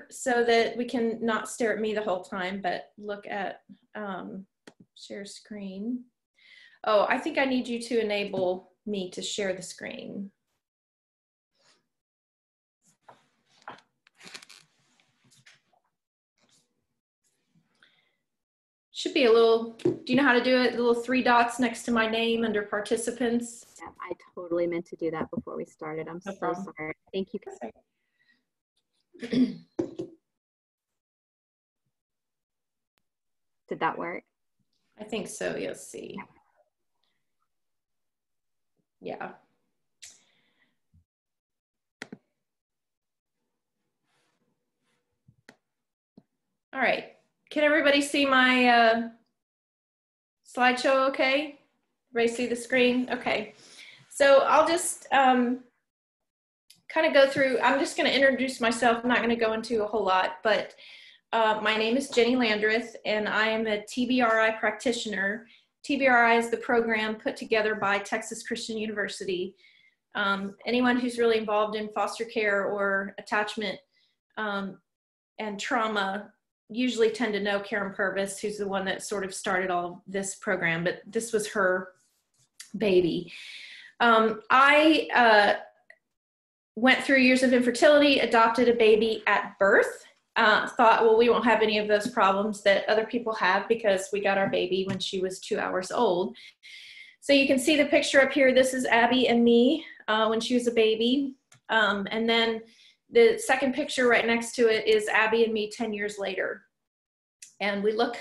so that we can not stare at me the whole time, but look at share screen. Oh, I think I need you to enable me to share the screen. Should be a little, do you know how to do it? The little 3 dots next to my name under participants. Yeah, I totally meant to do that before we started. I'm so sorry. Thank you. Did that work? I think so. You'll see. Yeah. All right. Can everybody see my slideshow okay? Everybody see the screen? Okay. So I'll just kind of go through, I'm just going to introduce myself. I'm not going to go into a whole lot, but my name is Jennie Landreth, and I am a TBRI practitioner. TBRI is the program put together by Texas Christian University. Anyone who's really involved in foster care or attachment and trauma usually tend to know Karyn Purvis, who's the one that sort of started all of this program, but this was her baby. I went through years of infertility, adopted a baby at birth, thought, well, we won't have any of those problems that other people have because we got our baby when she was 2 hours old. So you can see the picture up here. This is Abby and me when she was a baby. And then the second picture right next to it is Abby and me 10 years later. And we look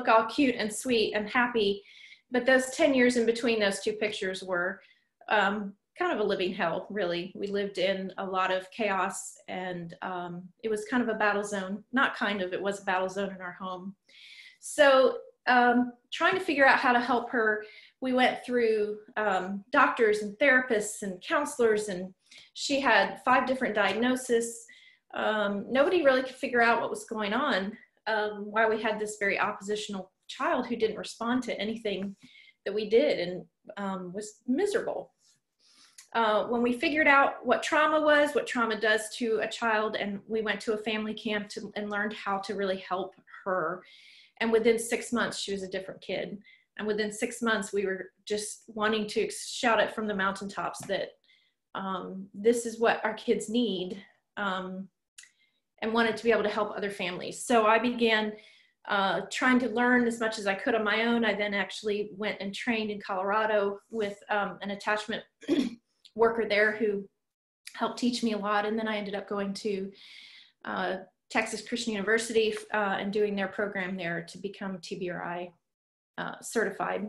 all cute and sweet and happy, but those 10 years in between those two pictures were kind of a living hell, really. We lived in a lot of chaos, and it was kind of a battle zone. Not kind of, it was a battle zone in our home. So trying to figure out how to help her, we went through doctors and therapists and counselors, and she had 5 different diagnoses. Nobody really could figure out what was going on, why we had this very oppositional child who didn't respond to anything that we did and was miserable. When we figured out what trauma was, what trauma does to a child, and we went to a family camp and learned how to really help her. And within 6 months, she was a different kid. And within 6 months, we were just wanting to shout it from the mountaintops that this is what our kids need, and wanted to be able to help other families. So I began trying to learn as much as I could on my own. I then actually went and trained in Colorado with an attachment worker there who helped teach me a lot. And then I ended up going to Texas Christian University and doing their program there to become TBRI certified.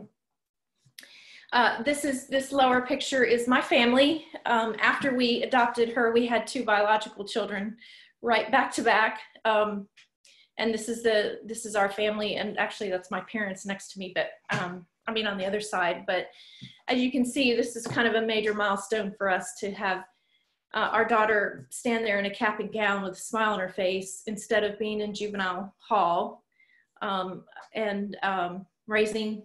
This lower picture is my family. After we adopted her, we had 2 biological children right back to back. And this is our family, and actually that's my parents next to me, but I mean on the other side. But as you can see, this is kind of a major milestone for us to have our daughter stand there in a cap and gown with a smile on her face instead of being in juvenile hall and raising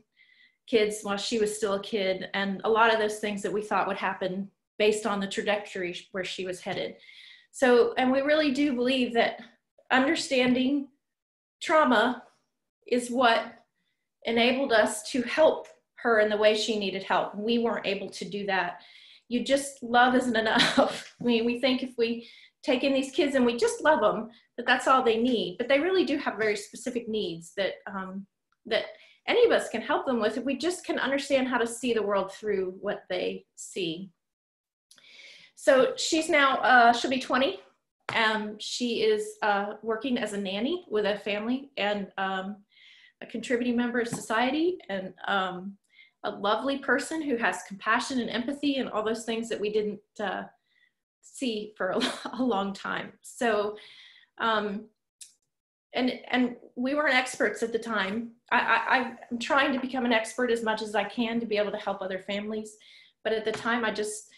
kids while she was still a kid, and a lot of those things that we thought would happen based on the trajectory where she was headed. So, and we really do believe that understanding trauma is what enabled us to help her in the way she needed help. We weren't able to do that. You just love isn't enough. I mean, we think if we take in these kids and we just love them, that's all they need, but they really do have very specific needs that, that any of us can help them with if we just can understand how to see the world through what they see. So she's now, she'll be 20. She is working as a nanny with a family and a contributing member of society, and a lovely person who has compassion and empathy and all those things that we didn't see for a long time. So, and we weren't experts at the time. I'm trying to become an expert as much as I can to be able to help other families. But at the time, I just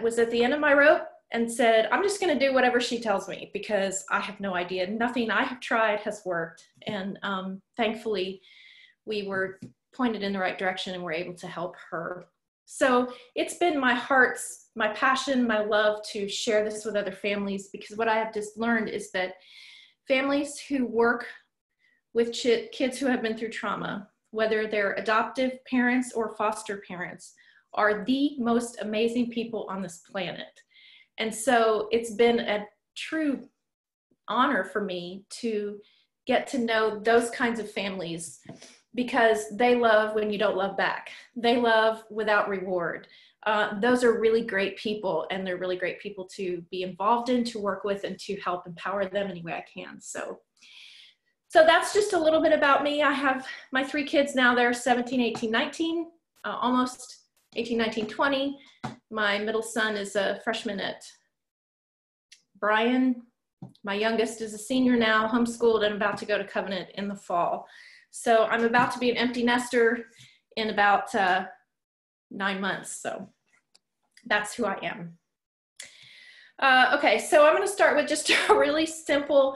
was at the end of my rope and said, I'm just going to do whatever she tells me because I have no idea. Nothing I have tried has worked. And thankfully, we were pointed in the right direction and were able to help her. So it's been my passion, my love to share this with other families, because what I have just learned is that families who work with kids who have been through trauma, whether they're adoptive parents or foster parents, are the most amazing people on this planet. And so it's been a true honor for me to get to know those kinds of families, because they love when you don't love back. They love without reward. Those are really great people, and they're really great people to be involved in, to work with, and to help empower them any way I can. So that's just a little bit about me. I have my 3 kids now. They're 17, 18, 19, almost 18, 19, 20. My middle son is a freshman at Bryan. My youngest is a senior now, homeschooled, and about to go to Covenant in the fall. So I'm about to be an empty nester in about 9 months. So that's who I am. Okay, so I'm going to start with just a really simple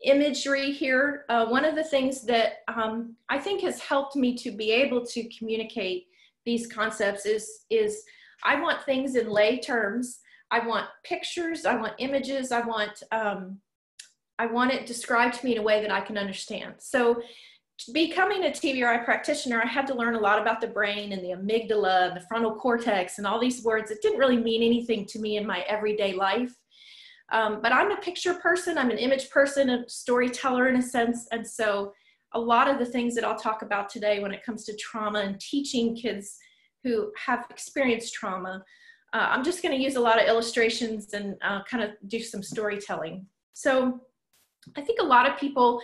imagery here. One of the things that I think has helped me to be able to communicate these concepts is I want things in lay terms. I want pictures, I want images, I want it described to me in a way that I can understand. So becoming a TBRI practitioner, I had to learn a lot about the brain and the amygdala and the frontal cortex and all these words that didn't really mean anything to me in my everyday life. But I'm a picture person, I'm an image person, a storyteller in a sense. And so a lot of the things that I'll talk about today when it comes to trauma and teaching kids who have experienced trauma, I'm just going to use a lot of illustrations and kind of do some storytelling. So I think a lot of people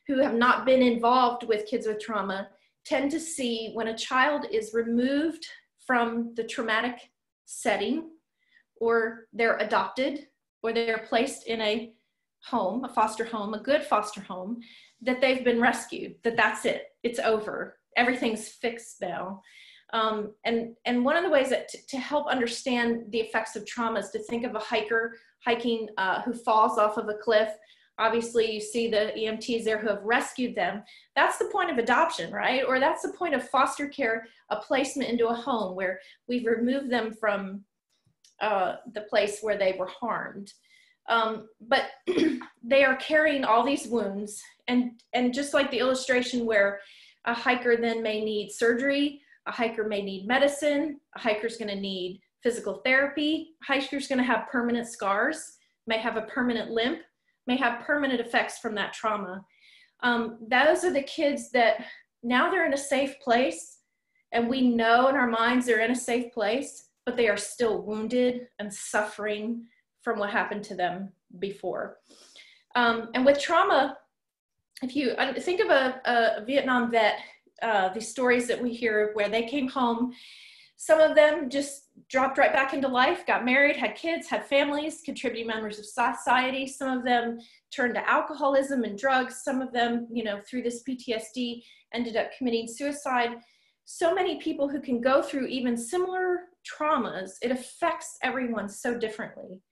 who have not been involved with kids with trauma tend to see when a child is removed from the traumatic setting, or they're adopted, or they're placed in a home, a foster home, a good foster home, that they've been rescued, that that's it, it's over, everything's fixed now. And one of the ways that to help understand the effects of trauma is to think of a hiker hiking who falls off of a cliff. Obviously, you see the EMTs there who have rescued them. That's the point of adoption, right? Or that's the point of foster care, a placement into a home where we've removed them from the place where they were harmed. But they are carrying all these wounds. And just like the illustration where a hiker then may need surgery, a hiker may need medicine, a hiker's going to need physical therapy, a hiker's going to have permanent scars, may have a permanent limp, may have permanent effects from that trauma. Those are the kids that now they're in a safe place, and we know in our minds they're in a safe place, but they are still wounded and suffering from what happened to them before. And with trauma, if you think of a Vietnam vet, these stories that we hear where they came home, some of them just dropped right back into life, got married, had kids, had families, contributing members of society. Some of them turned to alcoholism and drugs. Some of them, you know, through this PTSD ended up committing suicide. So many people who can go through even similar traumas, it affects everyone so differently.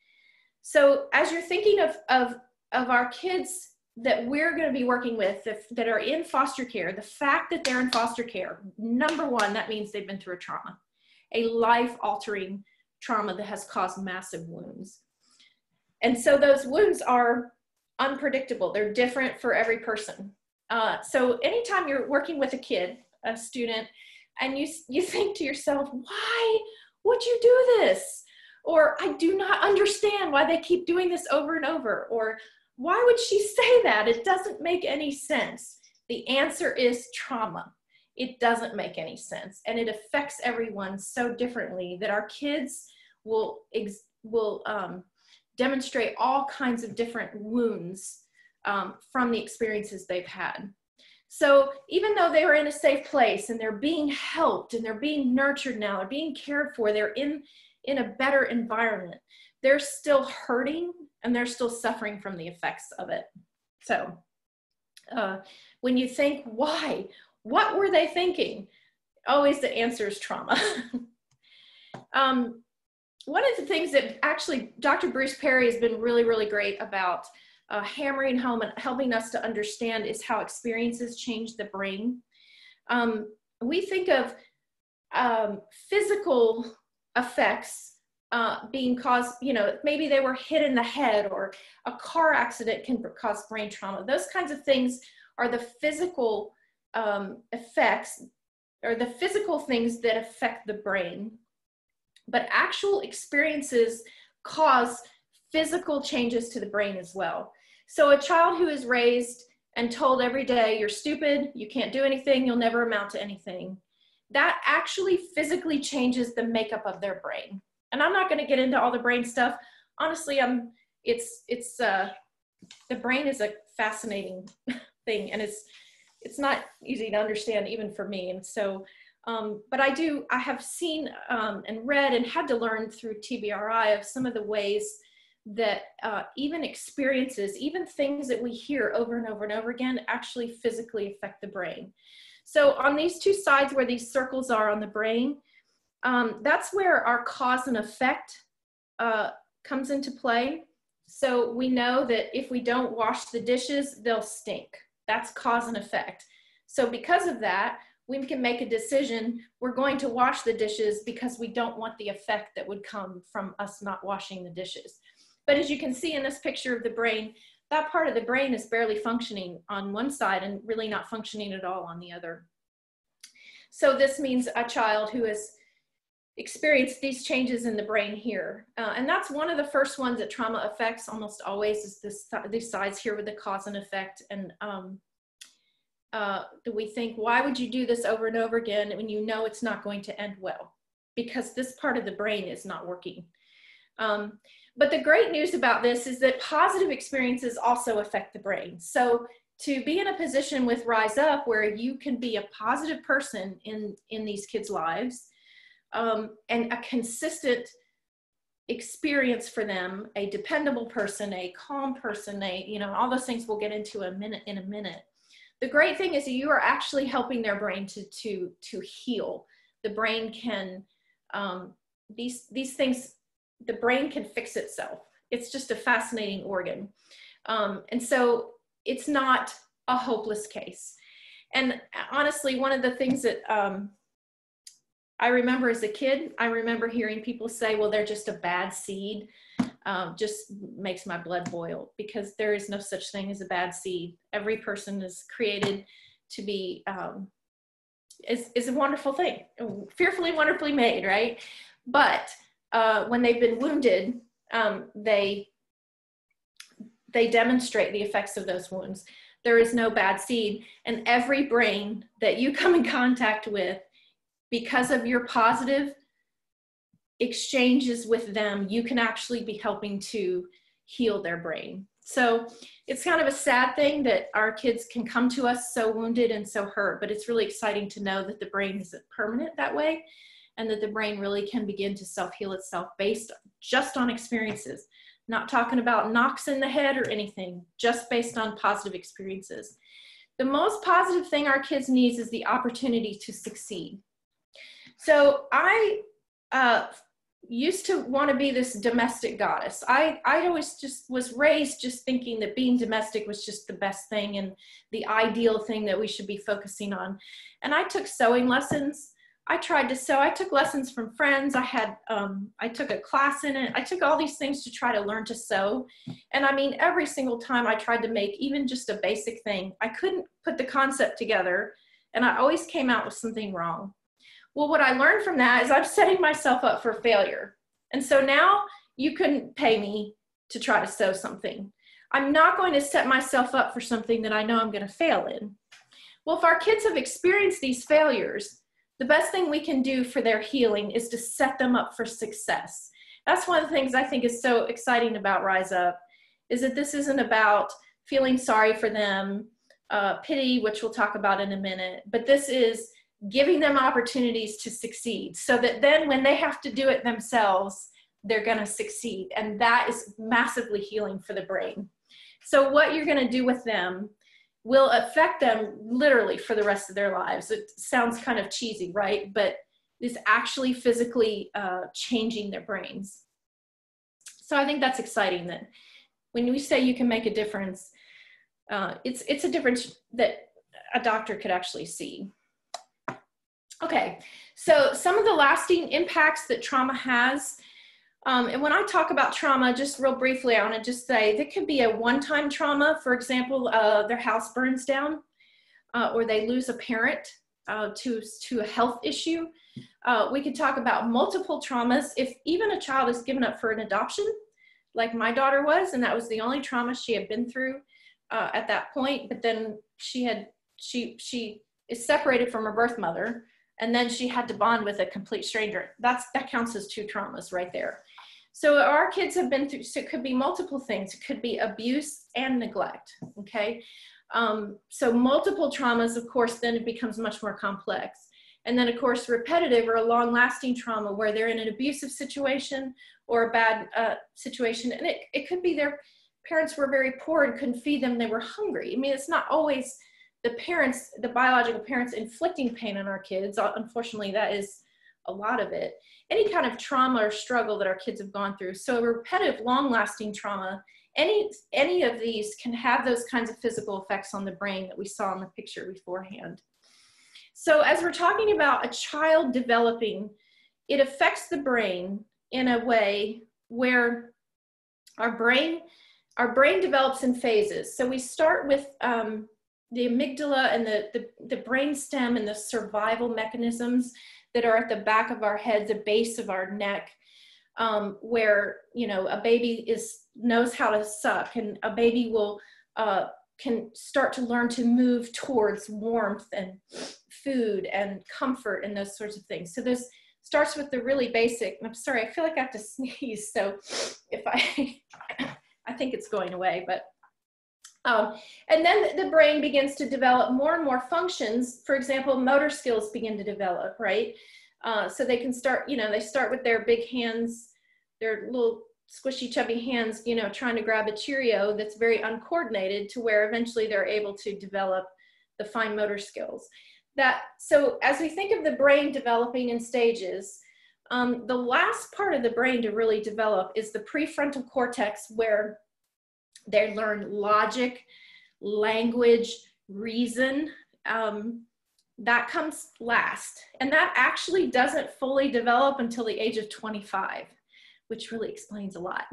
So as you're thinking of our kids that we're going to be working with that are in foster care, the fact that they're in foster care, number one, that means they've been through a trauma, a life-altering trauma that has caused massive wounds. And so those wounds are unpredictable. They're different for every person. So anytime you're working with a kid, a student, and you think to yourself, why would you do this? Or I do not understand why they keep doing this over and over. Or why would she say that? It doesn't make any sense. The answer is trauma. It doesn't make any sense. And it affects everyone so differently that our kids will demonstrate all kinds of different wounds from the experiences they've had. So even though they were in a safe place and they're being helped and they're being nurtured now, they're being cared for, they're in a better environment, they're still hurting and they're still suffering from the effects of it. So when you think, why? What were they thinking? Always the answer is trauma. One of the things that actually Dr. Bruce Perry has been really, really great about hammering home and helping us to understand is how experiences change the brain. We think of physical effects being caused, you know, maybe they were hit in the head, or a car accident can cause brain trauma. Those kinds of things are the physical effects, or the physical things that affect the brain. But actual experiences cause physical changes to the brain as well. So a child who is raised and told every day, you're stupid, you can't do anything, you'll never amount to anything, that actually physically changes the makeup of their brain. And I'm not going to get into all the brain stuff. Honestly, the brain is a fascinating thing, and it's not easy to understand even for me. And so, but I have seen and read and had to learn through TBRI of some of the ways that even experiences, even things that we hear over and over and over again, actually physically affect the brain. So on these two sides where these circles are on the brain, that's where our cause and effect comes into play. So we know that if we don't wash the dishes, they'll stink. That's cause and effect. So because of that, we can make a decision, we're going to wash the dishes because we don't want the effect that would come from us not washing the dishes. But as you can see in this picture of the brain, that part of the brain is barely functioning on one side and really not functioning at all on the other. So this means a child who has experienced these changes in the brain here. And that's one of the first ones that trauma affects almost always, is these sides here with the cause and effect. And we think, why would you do this over and over again when you know it's not going to end well? Because this part of the brain is not working. But the great news about this is that positive experiences also affect the brain. So to be in a position with Rise Up where you can be a positive person in these kids' lives, and a consistent experience for them, a dependable person, a calm person, all those things we'll get into in a minute. The great thing is that you are actually helping their brain to heal. The brain can, these things, the brain can fix itself. It's just a fascinating organ. And so it's not a hopeless case. And honestly, one of the things that I remember as a kid, I remember hearing people say, well, they're just a bad seed. Just makes my blood boil, because there is no such thing as a bad seed. Every person is created to be, is a wonderful thing, fearfully, wonderfully made, right? But when they've been wounded, they demonstrate the effects of those wounds. There is no bad seed. And every brain that you come in contact with, because of your positive exchanges with them, you can actually be helping to heal their brain. So it's kind of a sad thing that our kids can come to us so wounded and so hurt, but it's really exciting to know that the brain isn't permanent that way, and that the brain really can begin to self-heal itself based just on experiences. Not talking about knocks in the head or anything, just based on positive experiences. The most positive thing our kids need is the opportunity to succeed. So I used to want to be this domestic goddess. I always just was raised just thinking that being domestic was just the best thing and the ideal thing that we should be focusing on. And I took sewing lessons. I tried to sew. I took lessons from friends. I took a class in it. I took all these things to try to learn to sew. And I mean, every single time I tried to make even just a basic thing, I couldn't put the concept together, and I always came out with something wrong. Well, what I learned from that is I'm setting myself up for failure. And so now you couldn't pay me to try to sew something. I'm not going to set myself up for something that I know I'm going to fail in. Well, if our kids have experienced these failures, the best thing we can do for their healing is to set them up for success. That's one of the things I think is so exciting about Rise Up, is that this isn't about feeling sorry for them, pity, which we'll talk about in a minute, but this is giving them opportunities to succeed, so that then when they have to do it themselves, they're going to succeed. And that is massively healing for the brain. So what you're going to do with them will affect them literally for the rest of their lives. It sounds kind of cheesy, right? But it's actually physically changing their brains. So I think that's exciting, that when we say you can make a difference, it's a difference that a doctor could actually see. Okay, so some of the lasting impacts that trauma has, and when I talk about trauma, just real briefly, I want to just say there could be a one-time trauma. For example, their house burns down, or they lose a parent to a health issue. We could talk about multiple traumas. If even a child is given up for an adoption, like my daughter was, and that was the only trauma she had been through at that point, but then she is separated from her birth mother, and then she had to bond with a complete stranger. That counts as 2 traumas right there. So our kids have been through, so it could be multiple things. It could be abuse and neglect, okay? So multiple traumas, of course, then it becomes much more complex. And then, of course, repetitive or a long-lasting trauma where they're in an abusive situation or a bad situation. And it could be their parents were very poor and couldn't feed them, they were hungry. I mean, it's not always the parents, the biological parents, inflicting pain on our kids. Unfortunately, that is a lot of it. Any kind of trauma or struggle that our kids have gone through. So repetitive, long-lasting trauma, any of these can have those kinds of physical effects on the brain that we saw in the picture beforehand. So as we're talking about a child developing, it affects the brain in a way where our brain develops in phases. So we start with the amygdala and the brain stem and the survival mechanisms that are at the back of our head, the base of our neck, where, you know, a baby knows how to suck, and a baby will can start to learn to move towards warmth and food and comfort and those sorts of things. So this starts with the really basic. I'm sorry, I feel like I have to sneeze, so if I think it's going away, but and then the brain begins to develop more and more functions. For example, motor skills begin to develop, right? So they can start, you know, they start with their big hands, their little squishy, chubby hands, you know, trying to grab a Cheerio that's very uncoordinated, to where eventually they're able to develop the fine motor skills. So as we think of the brain developing in stages, the last part of the brain to really develop is the prefrontal cortex, where they learn logic, language, reason. That comes last. And that actually doesn't fully develop until the age of 25, which really explains a lot.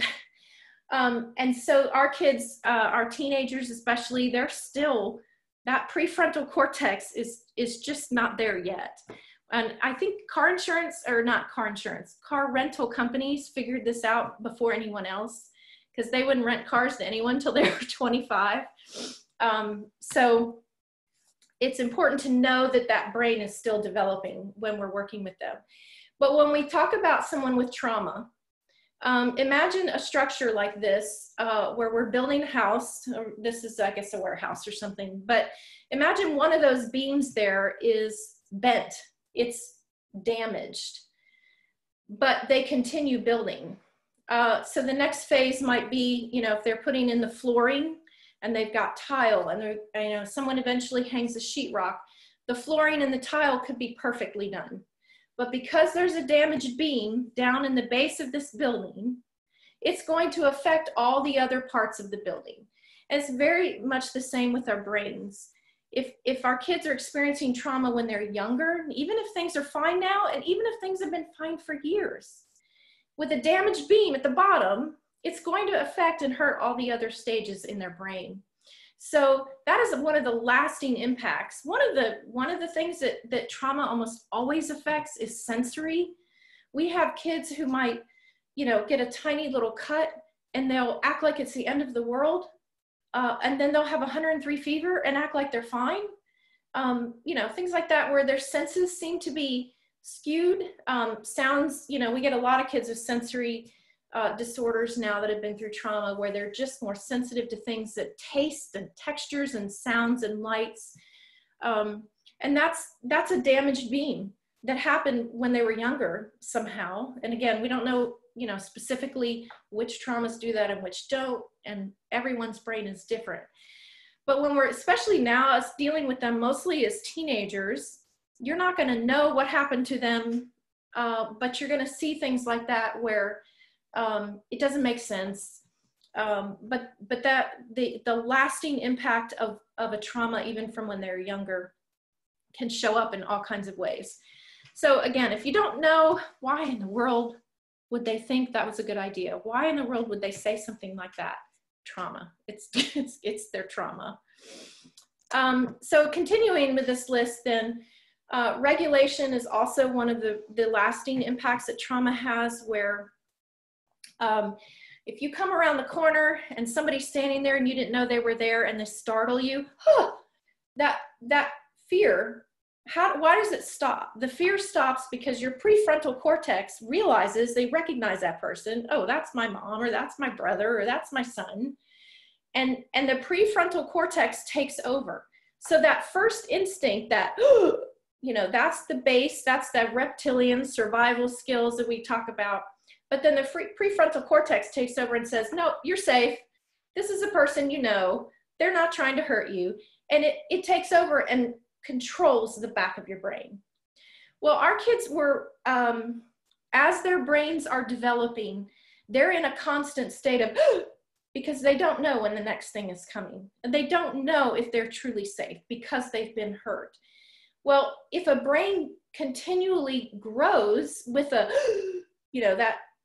And so our kids, our teenagers especially, they're still, that prefrontal cortex is just not there yet. And I think car rental companies figured this out before anyone else, because they wouldn't rent cars to anyone until they were 25. So it's important to know that that brain is still developing when we're working with them. But when we talk about someone with trauma, imagine a structure like this, where we're building a house. This is, I guess, a warehouse or something. But imagine one of those beams there is bent. It's damaged. But they continue building. So the next phase might be, you know, if they're putting in the flooring and they've got tile, and you know, someone eventually hangs a sheetrock, the flooring and the tile could be perfectly done. But because there's a damaged beam down in the base of this building, it's going to affect all the other parts of the building. And it's very much the same with our brains. If our kids are experiencing trauma when they're younger, even if things are fine now, and even if things have been fine for years, with a damaged beam at the bottom, it's going to affect and hurt all the other stages in their brain. So that is one of the lasting impacts. One of the things that trauma almost always affects is sensory. We have kids who might, you know, get a tiny little cut and they'll act like it's the end of the world. And then they'll have 103 fever and act like they're fine. You know, things like that, where their senses seem to be skewed. Sounds, you know, we get a lot of kids with sensory disorders now that have been through trauma, where they're just more sensitive to things that taste and textures and sounds and lights. And that's a damaged beam that happened when they were younger somehow. And again, we don't know, you know, specifically which traumas do that and which don't, and everyone's brain is different. But when we're, especially now, us dealing with them mostly as teenagers, you're not going to know what happened to them, but you're going to see things like that where it doesn't make sense. But that the lasting impact of a trauma, even from when they're younger, can show up in all kinds of ways. So again, if you don't know, why in the world would they think that was a good idea? Why in the world would they say something like that? Trauma. It's their trauma. So continuing with this list then, regulation is also one of the lasting impacts that trauma has, where if you come around the corner and somebody's standing there and you didn't know they were there and they startle you, that fear, why does it stop? The fear stops because your prefrontal cortex realizes, they recognize that person. Oh, that's my mom, or that's my brother, or that's my son. And the prefrontal cortex takes over. So that first instinct, that, that's the base, that's the reptilian survival skills that we talk about. But then the prefrontal cortex takes over and says, no, you're safe. This is a person you know. They're not trying to hurt you. And it takes over and controls the back of your brain. Well, our kids were, as their brains are developing, they're in a constant state of, because they don't know when the next thing is coming. And they don't know if they're truly safe because they've been hurt. Well, if a brain continually grows with a,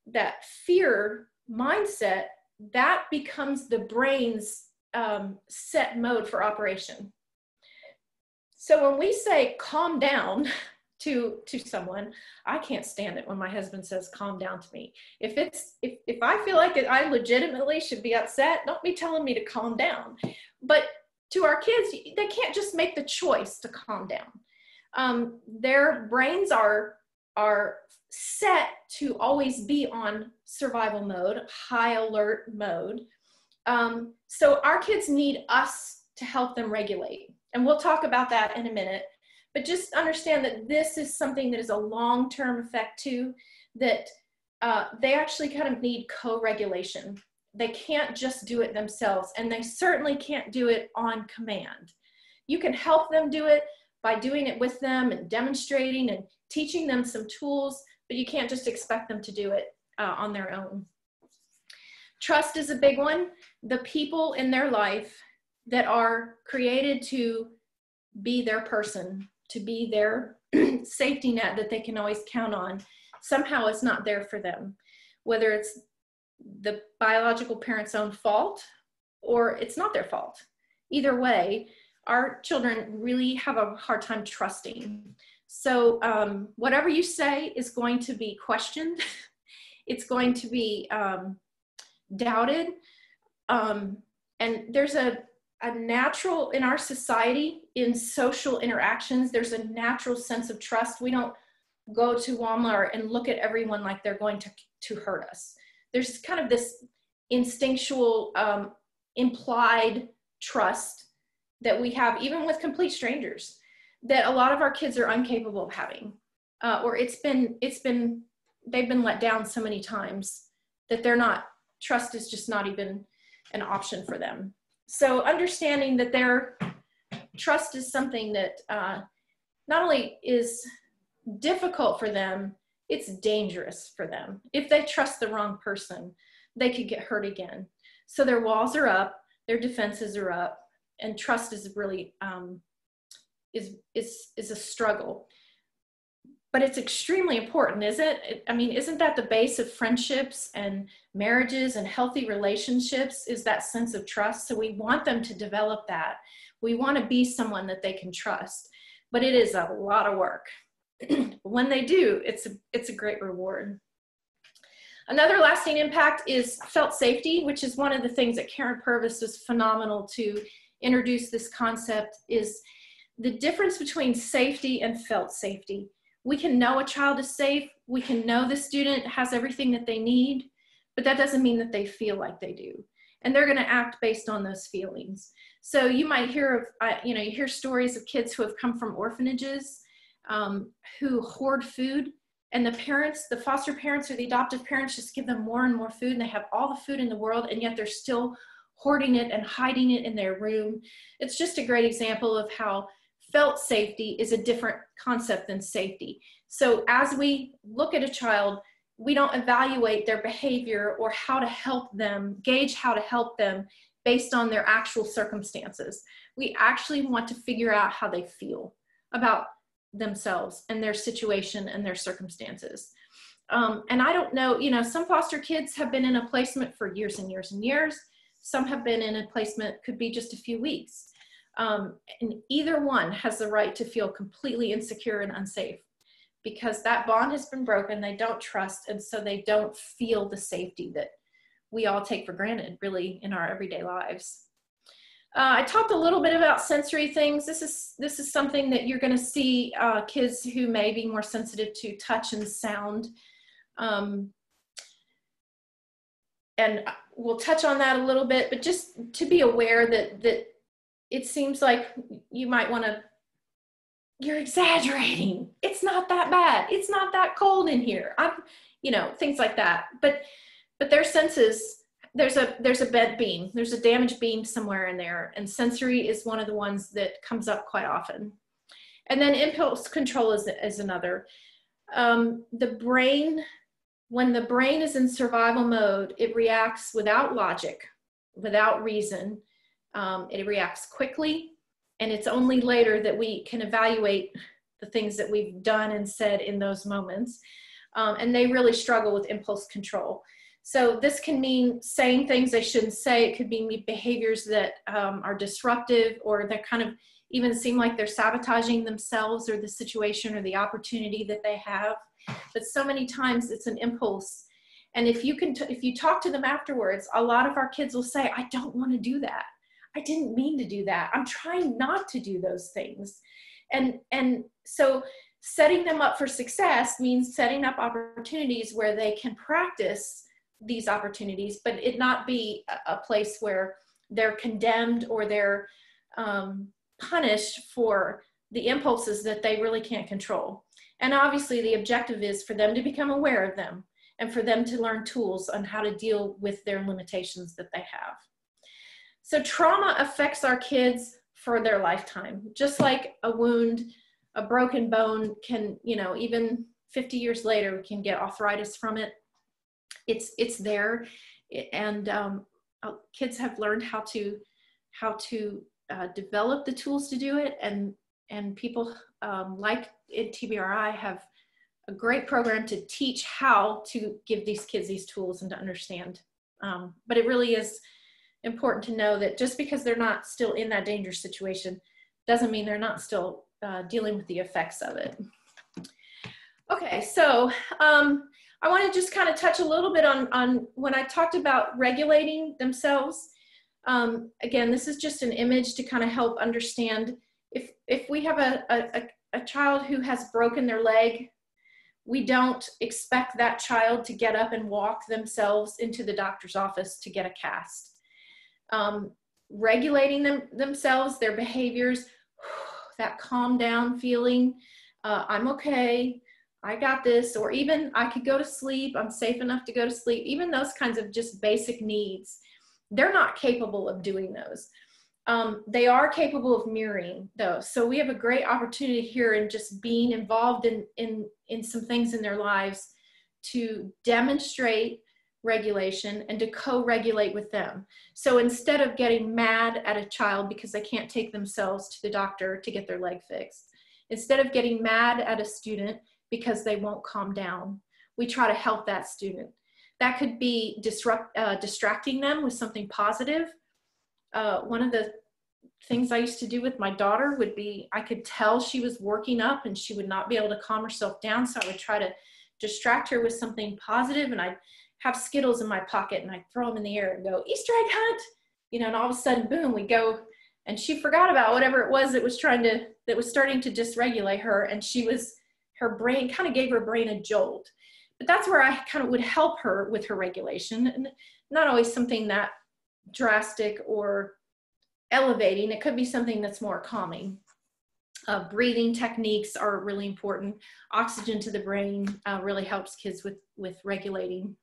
that fear mindset, that becomes the brain's set mode for operation. So when we say calm down to someone, I can't stand it when my husband says calm down to me. If I feel like I legitimately should be upset, don't be telling me to calm down. But to our kids, they can't just make the choice to calm down. Their brains are set to always be on survival mode, high alert mode. So our kids need us to help them regulate. And we'll talk about that in a minute. But just understand that this is something that is a long-term effect too, that they actually kind of need co-regulation. They can't just do it themselves, and they certainly can't do it on command. You can help them do it by doing it with them and demonstrating and teaching them some tools, but you can't just expect them to do it on their own. Trust is a big one. The people in their life that are created to be their person, to be their safety net that they can always count on, somehow it's not there for them. Whether it's the biological parent's own fault or it's not their fault. Either way, our children really have a hard time trusting. So whatever you say is going to be questioned. It's going to be doubted. And there's a natural, in our society, in social interactions, there's a natural sense of trust. We don't go to Walmart and look at everyone like they're going to hurt us. There's kind of this instinctual, implied trust that we have, even with complete strangers, that a lot of our kids are incapable of having, or they've been let down so many times that trust is just not even an option for them. So understanding that their trust is something that not only is difficult for them, it's dangerous for them. If they trust the wrong person, they could get hurt again. So their walls are up, their defenses are up, and trust is really is a struggle. But it's extremely important, isn't it? I mean, isn't that the base of friendships and marriages and healthy relationships, is that sense of trust? So we want them to develop that. We want to be someone that they can trust, but it is a lot of work. When they do, it's a great reward. Another lasting impact is felt safety, which is one of the things that Karyn Purvis was phenomenal to introduce this concept, is the difference between safety and felt safety. We can know a child is safe. We can know the student has everything that they need, but that doesn't mean that they feel like they do. And they're going to act based on those feelings. So you might hear of, you hear stories of kids who have come from orphanages, who hoard food, and the foster parents or the adoptive parents just give them more and more food, and they have all the food in the world, and yet they're still hoarding it and hiding it in their room. It's just a great example of how felt safety is a different concept than safety. So as we look at a child, we don't evaluate their behavior or how to help them, gauge how to help them based on their actual circumstances. We actually want to figure out how they feel about themselves and their situation and their circumstances. And I don't know, some foster kids have been in a placement for years and years and years. Some have been in a placement, could be just a few weeks. And either one has the right to feel completely insecure and unsafe, because that bond has been broken. They don't trust, and so they don't feel the safety that we all take for granted, really, in our everyday lives. I talked a little bit about sensory things. This is something that you're going to see kids who may be more sensitive to touch and sound. And we'll touch on that a little bit, but just to be aware that it seems like you might want to, you're exaggerating. It's not that bad. It's not that cold in here. Things like that. But their senses, there's a bent beam. There's a damaged beam somewhere in there. And sensory is one of the ones that comes up quite often. And then impulse control is another. The brain, when the brain is in survival mode, it reacts without logic, without reason. It reacts quickly. And it's only later that we can evaluate the things that we've done and said in those moments. And they really struggle with impulse control. So this can mean saying things they shouldn't say. It could be behaviors that are disruptive, or they kind of even seem like they're sabotaging themselves or the situation or the opportunity that they have. But so many times it's an impulse. And if you talk to them afterwards, a lot of our kids will say, I don't want to do that. I didn't mean to do that. I'm trying not to do those things. And so setting them up for success means setting up opportunities where they can practice these opportunities, but it not be a place where they're condemned or they're punished for the impulses that they really can't control. And obviously the objective is for them to become aware of them and for them to learn tools on how to deal with their limitations that they have. So trauma affects our kids for their lifetime, just like a wound, a broken bone can, even 50 years later, we can get arthritis from it. It's there. And kids have learned how to develop the tools to do it. And people like in TBRI have a great program to teach how to give these kids these tools and to understand. But it really is important to know that just because they're not still in that dangerous situation doesn't mean they're not still dealing with the effects of it. Okay, so I want to just kind of touch a little bit on when I talked about regulating themselves. Again, this is just an image to kind of help understand if we have a child who has broken their leg, we don't expect that child to get up and walk themselves into the doctor's office to get a cast. Regulating themselves, their behaviors, that calm down feeling, I'm okay, I got this, or even I could go to sleep, I'm safe enough to go to sleep, even those kinds of just basic needs, they're not capable of doing those. They are capable of mirroring those. So we have a great opportunity here in just being involved in some things in their lives to demonstrate regulation and to co-regulate with them. So instead of getting mad at a child because they can't take themselves to the doctor to get their leg fixed, instead of getting mad at a student because they won't calm down, we try to help that student. That could be distracting them with something positive. One of the things I used to do with my daughter would be, I could tell she was working up and she would not be able to calm herself down, so I would try to distract her with something positive, and I'd have Skittles in my pocket and I'd throw them in the air and go, Easter egg hunt, and all of a sudden, boom, we go, and she forgot about whatever it was that was starting to dysregulate her, and her brain kind of gave her brain a jolt. But that's where I kind of would help her with her regulation, and not always something that drastic or elevating. It could be something that's more calming. Breathing techniques are really important. Oxygen to the brain really helps kids with regulating.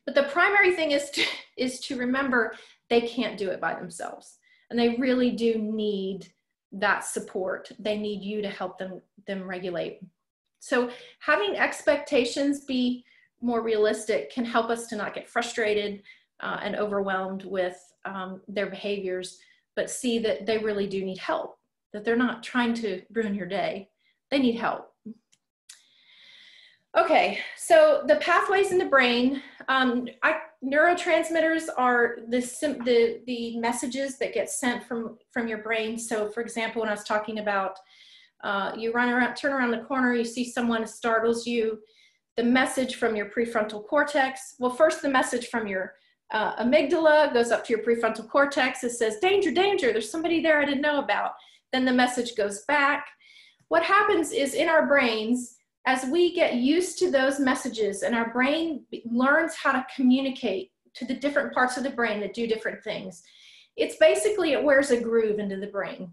But the primary thing is to remember they can't do it by themselves. And they really do need that support. They need you to help them regulate. So having expectations be more realistic can help us to not get frustrated and overwhelmed with their behaviors, but see that they really do need help, that they're not trying to ruin your day. they need help. Okay, so the pathways in the brain, neurotransmitters are the messages that get sent from your brain. So for example, when I was talking about you turn around the corner, you see someone, startles you, the message from your prefrontal cortex. Well, first the message from your amygdala goes up to your prefrontal cortex. It says, danger, danger, there's somebody there I didn't know about. Then the message goes back. What happens is in our brains, as we get used to those messages and our brain learns how to communicate to the different parts of the brain that do different things, it's basically, it wears a groove into the brain.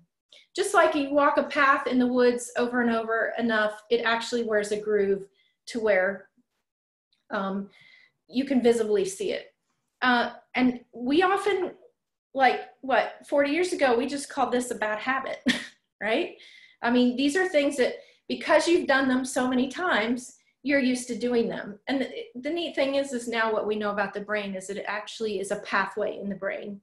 Just like you walk a path in the woods over and over enough, it actually wears a groove to where you can visibly see it. And we often, like 40 years ago, we just called this a bad habit, right? I mean, these are things that, because you've done them so many times, you're used to doing them. And the neat thing is now what we know about the brain is that it actually is a pathway in the brain.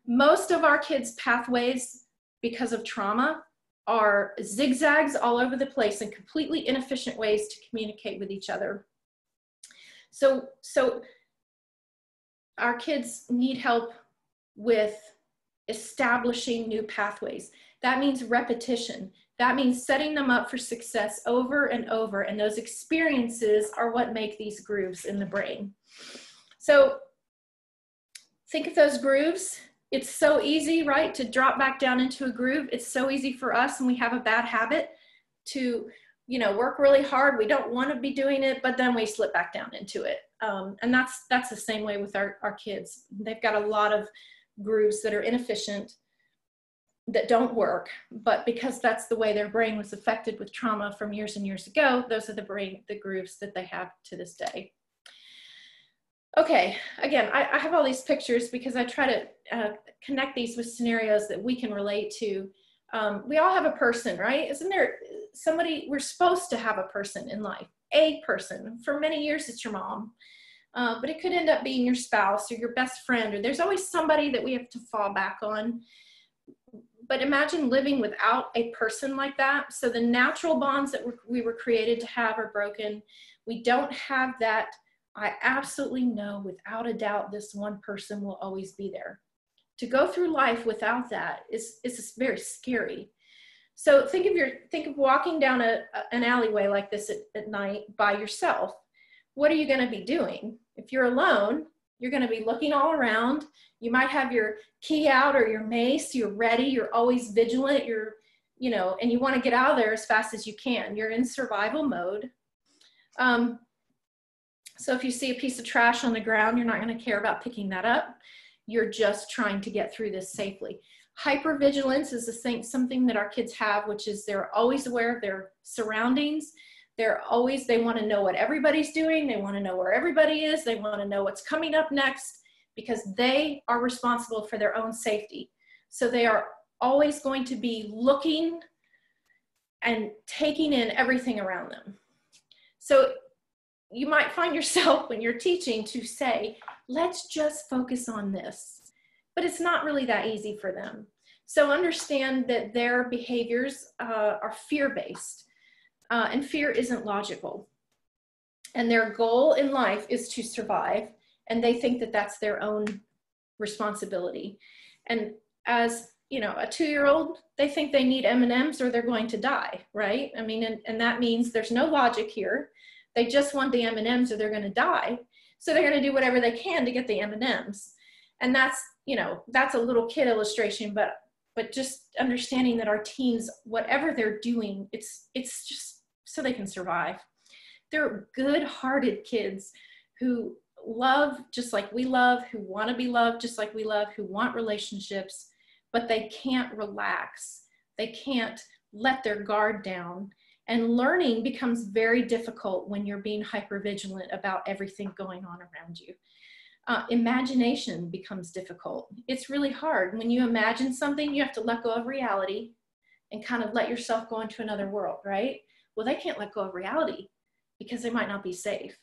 Most of our kids' pathways, because of trauma, are zigzags all over the place and completely inefficient ways to communicate with each other. So our kids need help with establishing new pathways. That means repetition. That means setting them up for success over and over, and those experiences are what make these grooves in the brain. So think of those grooves. It's so easy, right, to drop back down into a groove. It's so easy for us, and we have a bad habit to, work really hard. We don't want to be doing it, but then we slip back down into it. And that's the same way with our kids. They've got a lot of grooves that are inefficient, that don't work, but because that's the way their brain was affected with trauma from years and years ago, those are the grooves that they have to this day. Okay, again, I have all these pictures because I try to connect these with scenarios that we can relate to. We all have a person, right? Isn't there somebody, we're supposed to have a person in life, a person. For many years, it's your mom, but it could end up being your spouse or your best friend, or there's always somebody that we have to fall back on. But imagine living without a person like that. So the natural bonds that we were created to have are broken. We don't have that. I absolutely know without a doubt this one person will always be there. To go through life without that is very scary. So think of walking down an alleyway like this at night by yourself. What are you going to be doing? If you're alone, you're going to be looking all around. You might have your key out or your mace. You're ready. You're always vigilant. And you want to get out of there as fast as you can. You're in survival mode. So if you see a piece of trash on the ground, you're not going to care about picking that up. You're just trying to get through this safely. Hypervigilance is something that our kids have, which is they're always aware of their surroundings. They want to know what everybody's doing. They want to know where everybody is. They want to know what's coming up next because they are responsible for their own safety. So they are always going to be looking and taking in everything around them. So you might find yourself when you're teaching to say, let's just focus on this. But it's not really that easy for them. So understand that their behaviors are fear-based. And fear isn't logical. And their goal in life is to survive. And they think that that's their own responsibility. And as a 2-year-old, they think they need M&Ms or they're going to die, right? I mean, and that means there's no logic here. They just want the M&Ms or they're going to die. So they're going to do whatever they can to get the M&Ms. And that's a little kid illustration, but just understanding that our teens, whatever they're doing, it's just so they can survive. They're good-hearted kids who love just like we love, who want to be loved just like we love, who want relationships, but they can't relax. They can't let their guard down. And learning becomes very difficult when you're being hypervigilant about everything going on around you. Imagination becomes difficult. It's really hard. When you imagine something, you have to let go of reality and kind of let yourself go into another world, right? Well, they can't let go of reality because they might not be safe.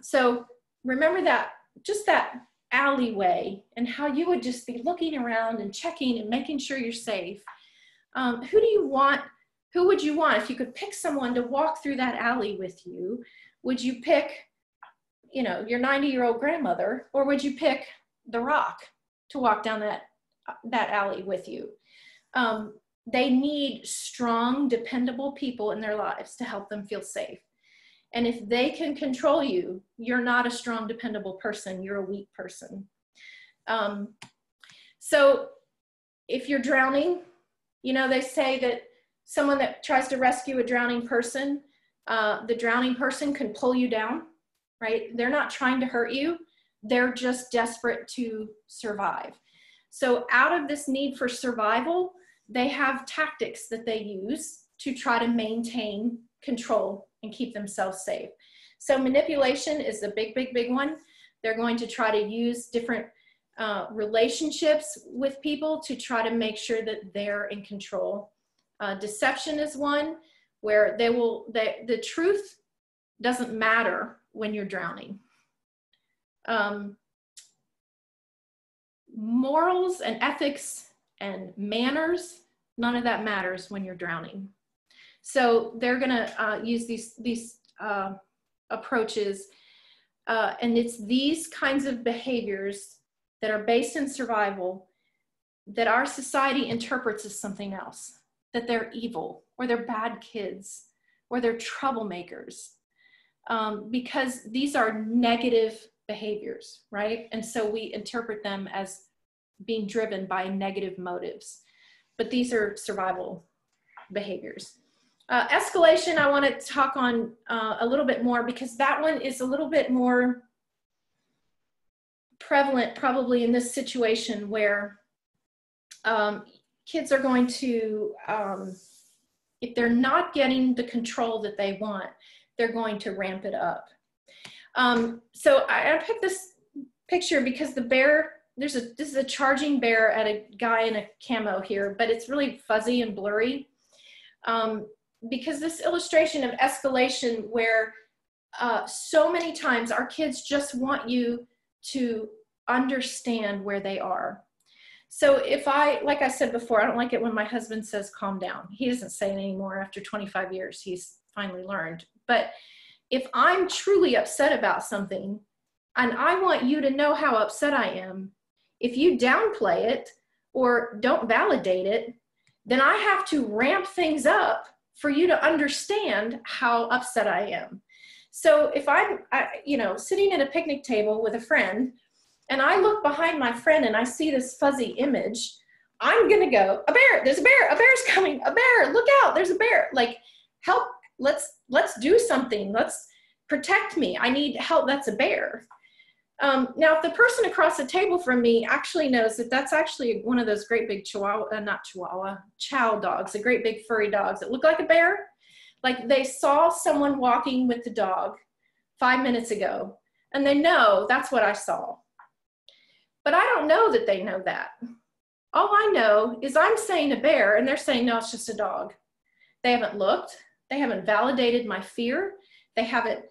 So remember that, just that alleyway and how you would just be looking around and checking and making sure you're safe. Who do you want Who would you want? If you could pick someone to walk through that alley with you, would you pick, you know, your 90-year-old grandmother, or would you pick The Rock to walk down that alley with you? They need strong, dependable people in their lives to help them feel safe. And if they can control you, you're not a strong, dependable person. You're a weak person. So if you're drowning, you know, they say that someone that tries to rescue a drowning person, the drowning person can pull you down, right? They're not trying to hurt you. They're just desperate to survive. So out of this need for survival, they have tactics that they use to try to maintain control and keep themselves safe. So manipulation is a big, big, big one. They're going to try to use different relationships with people to try to make sure that they're in control. Deception is one where the truth doesn't matter when you're drowning. Morals and ethics and manners, none of that matters when you're drowning. So they're gonna use these approaches, and it's these kinds of behaviors that are based in survival that our society interprets as something else, that they're evil, or they're bad kids, or they're troublemakers, because these are negative behaviors, right? And so we interpret them as being driven by negative motives, but these are survival behaviors. Escalation, I want to talk on a little bit more, because that one is a little bit more prevalent probably in this situation where kids are going to, if they're not getting the control that they want, they're going to ramp it up. So I picked this picture because the bear, this is a charging bear at a guy in a camo here, but it's really fuzzy and blurry. Because this illustration of escalation where so many times our kids just want you to understand where they are. So if like I said before, I don't like it when my husband says, calm down. He doesn't say it anymore after 25 years, he's finally learned. But if I'm truly upset about something and I want you to know how upset I am, if you downplay it or don't validate it, then I have to ramp things up for you to understand how upset I am. So if I'm, you know, sitting at a picnic table with a friend and I look behind my friend and I see this fuzzy image, I'm gonna go, a bear, there's a bear's coming, a bear, look out, there's a bear. Like, help, let's do something, let's protect me, I need help, that's a bear. Now, if the person across the table from me actually knows that that's actually one of those great big chow dogs, the great big furry dogs that look like a bear, like they saw someone walking with the dog 5 minutes ago, and they know that's what I saw. But I don't know that they know that. All I know is I'm saying a bear, and they're saying, no, it's just a dog. They haven't looked, they haven't validated my fear, they haven't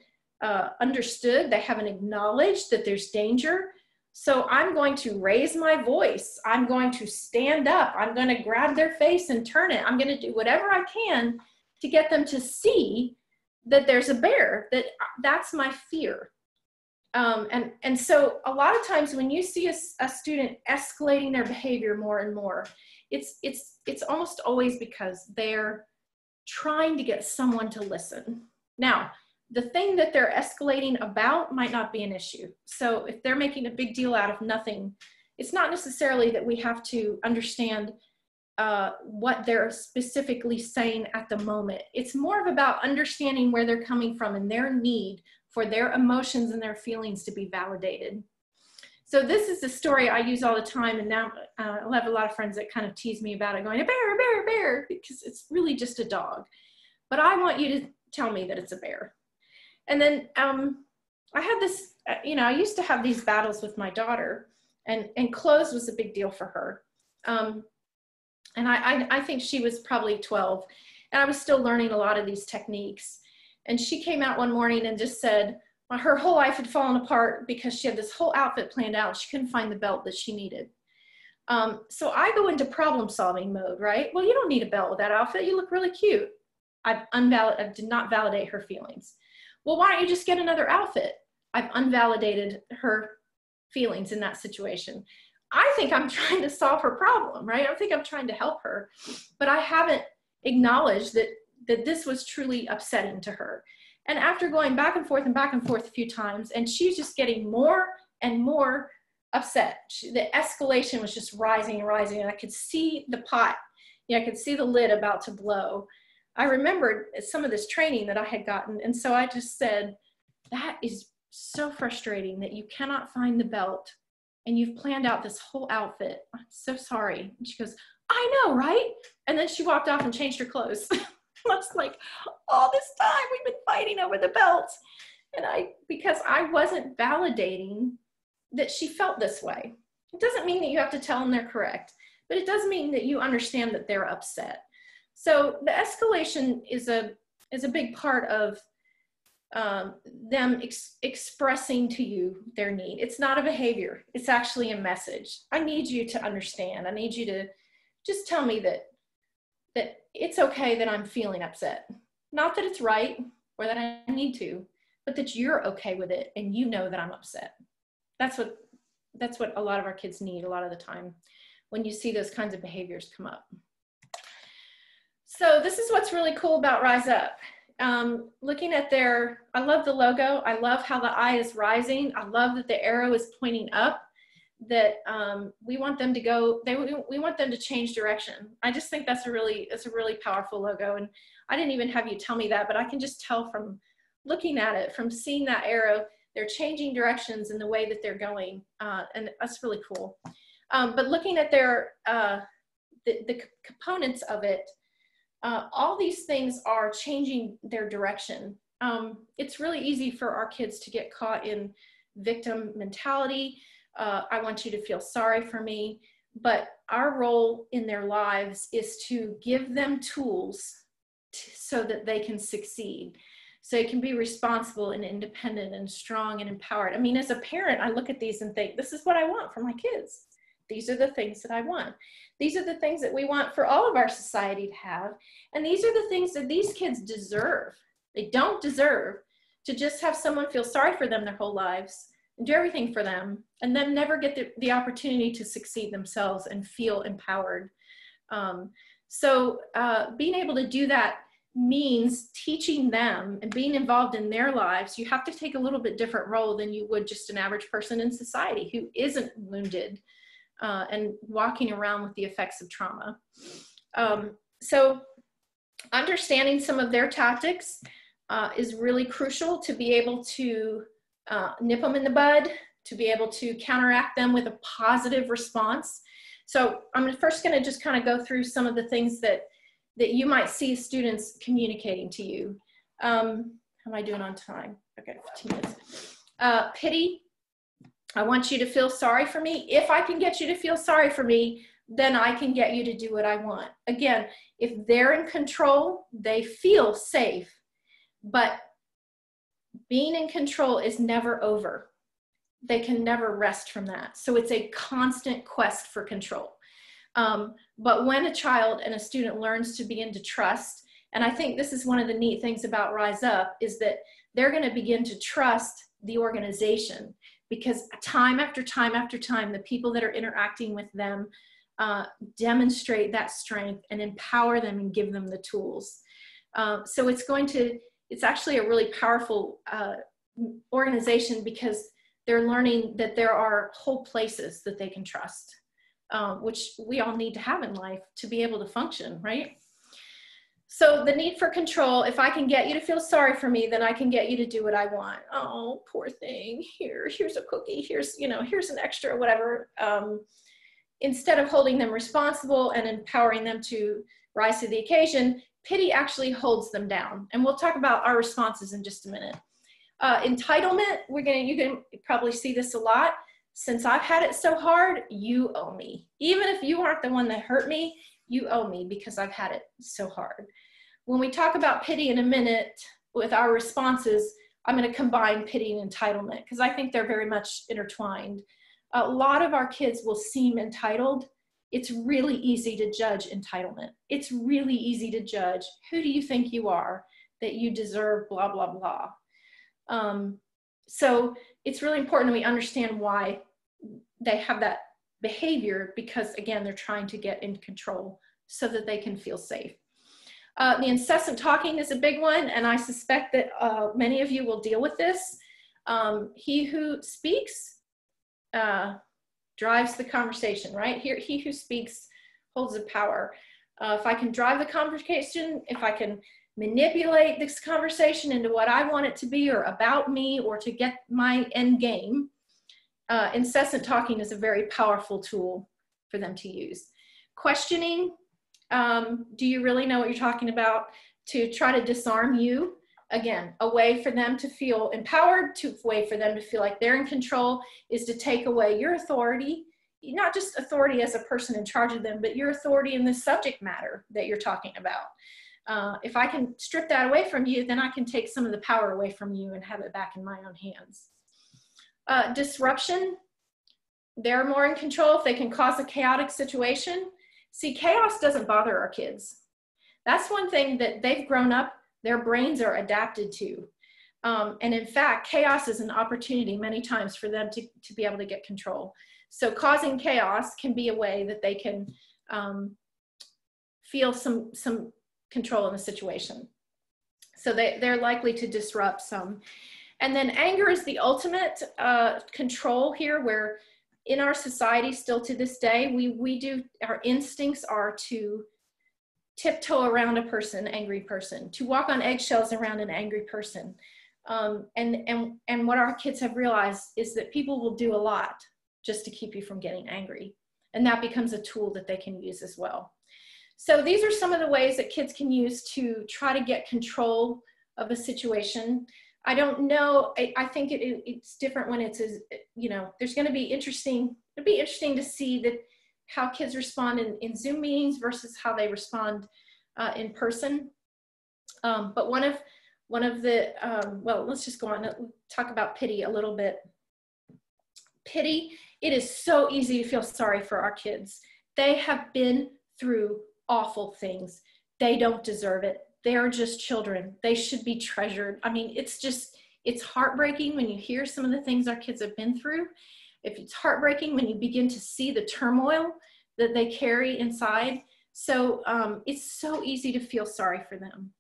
understood, they haven't acknowledged that there's danger. So I'm going to raise my voice. I'm going to stand up. I'm going to grab their face and turn it. I'm going to do whatever I can to get them to see that there's a bear, that's my fear. And so a lot of times when you see a student escalating their behavior more and more, it's almost always because they're trying to get someone to listen. Now, the thing that they're escalating about might not be an issue. So if they're making a big deal out of nothing, it's not necessarily that we have to understand what they're specifically saying at the moment. It's more of about understanding where they're coming from and their need for their emotions and their feelings to be validated. So this is a story I use all the time, and now I'll have a lot of friends that kind of tease me about it, going, a bear, a bear, a bear, because it's really just a dog. But I want you to tell me that it's a bear. And then I had this, I used to have these battles with my daughter, and clothes was a big deal for her. And I think she was probably 12, and I was still learning a lot of these techniques. And she came out one morning and just said her whole life had fallen apart because she had this whole outfit planned out. She couldn't find the belt that she needed. So I go into problem solving mode, right? Well, you don't need a belt with that outfit. You look really cute. I did not validate her feelings. Well, why don't you just get another outfit? I've unvalidated her feelings in that situation. I think I'm trying to solve her problem, right? I think I'm trying to help her, but I haven't acknowledged that this was truly upsetting to her. And after going back and forth a few times, and she's just getting more and more upset. The escalation was just rising and rising, and I could see the pot, I could see the lid about to blow. I remembered some of this training that I had gotten, and so I just said, that is so frustrating that you cannot find the belt and you've planned out this whole outfit. I'm so sorry. And she goes, I know, right? And then she walked off and changed her clothes. I was like, all this time we've been fighting over the belt. And because I wasn't validating that she felt this way. It doesn't mean that you have to tell them they're correct, but it does mean that you understand that they're upset. So the escalation is a big part of them expressing to you their need. It's not a behavior. It's actually a message. I need you to understand. I need you to just tell me that it's okay that I'm feeling upset. Not that it's right or that I need to, but that you're okay with it and you know that I'm upset. That's what a lot of our kids need a lot of the time when you see those kinds of behaviors come up. So this is what's really cool about Rise Up. Looking at I love the logo. I love how the eye is rising. I love that the arrow is pointing up, that we want them to go, we want them to change direction. I just think it's a really powerful logo. And I didn't even have you tell me that, but I can just tell from looking at it, from seeing that arrow, they're changing directions in the way that they're going. And that's really cool. But looking at the components of it, all these things are changing their direction. It's really easy for our kids to get caught in victim mentality. I want you to feel sorry for me. But our role in their lives is to give them tools so that they can succeed. So they can be responsible and independent and strong and empowered. I mean, as a parent, I look at these and think, this is what I want for my kids. These are the things that I want. These are the things that we want for all of our society to have. And these are the things that these kids deserve. They don't deserve to just have someone feel sorry for them their whole lives and do everything for them and then never get the opportunity to succeed themselves and feel empowered. So being able to do that means teaching them and being involved in their lives. You have to take a little bit different role than you would just an average person in society who isn't wounded and walking around with the effects of trauma. So understanding some of their tactics is really crucial to be able to nip them in the bud, to be able to counteract them with a positive response. So I'm first going to just kind of go through some of the things that you might see students communicating to you. How am I doing on time? Okay, 15 minutes. Pity. I want you to feel sorry for me. If I can get you to feel sorry for me, then I can get you to do what I want. Again, if they're in control, they feel safe. But being in control is never over. They can never rest from that. So it's a constant quest for control. But when a child and a student learns to begin to trust, and I think this is one of the neat things about Rise Up, is that they're going to begin to trust the organization, because time after time after time, the people that are interacting with them demonstrate that strength and empower them and give them the tools. So it's actually a really powerful organization, because they're learning that there are whole places that they can trust, which we all need to have in life to be able to function, right? So the need for control, if I can get you to feel sorry for me, then I can get you to do what I want. Oh, poor thing. Here's a cookie. Here's an extra, whatever. Instead of holding them responsible and empowering them to rise to the occasion, pity actually holds them down. And we'll talk about our responses in just a minute. Entitlement, you can probably see this a lot. Since I've had it so hard, you owe me. Even if you aren't the one that hurt me, you owe me because I've had it so hard. When we talk about pity in a minute with our responses, I'm going to combine pity and entitlement because I think they're very much intertwined. A lot of our kids will seem entitled. It's really easy to judge entitlement. It's really easy to judge, who do you think you are that you deserve blah, blah, blah. So it's really important that we understand why they have that behavior, because again, they're trying to get in control so that they can feel safe. The incessant talking is a big one, and I suspect that many of you will deal with this. He who speaks drives the conversation, right? He who speaks holds the power. If I can drive the conversation, if I can manipulate this conversation into what I want it to be or about me or to get my end game, incessant talking is a very powerful tool for them to use. Questioning, do you really know what you're talking about? To try to disarm you. Again, a way for them to feel empowered, a way for them to feel like they're in control is to take away your authority, not just authority as a person in charge of them, but your authority in the subject matter that you're talking about. If I can strip that away from you, then I can take some of the power away from you and have it back in my own hands. Disruption, they're more in control if they can cause a chaotic situation. See, chaos doesn't bother our kids. That's one thing that they've grown up, their brains are adapted to. And in fact, chaos is an opportunity many times for them to be able to get control. So causing chaos can be a way that they can feel some control in the situation. So they're likely to disrupt some. And then anger is the ultimate control here, where in our society still to this day, our instincts are to tiptoe around a person, angry person, to walk on eggshells around an angry person. And what our kids have realized is that people will do a lot just to keep you from getting angry. And that becomes a tool that they can use as well. So these are some of the ways that kids can use to try to get control of a situation. I don't know, I think it's different when it's, there's going to be interesting, it'll be interesting to see that how kids respond in Zoom meetings versus how they respond in person. But one of the, well, let's just go on and talk about pity a little bit. Pity, it is so easy to feel sorry for our kids. They have been through awful things. They don't deserve it. They're just children. They should be treasured. I mean, it's heartbreaking when you hear some of the things our kids have been through. If it's heartbreaking when you begin to see the turmoil that they carry inside. So it's so easy to feel sorry for them.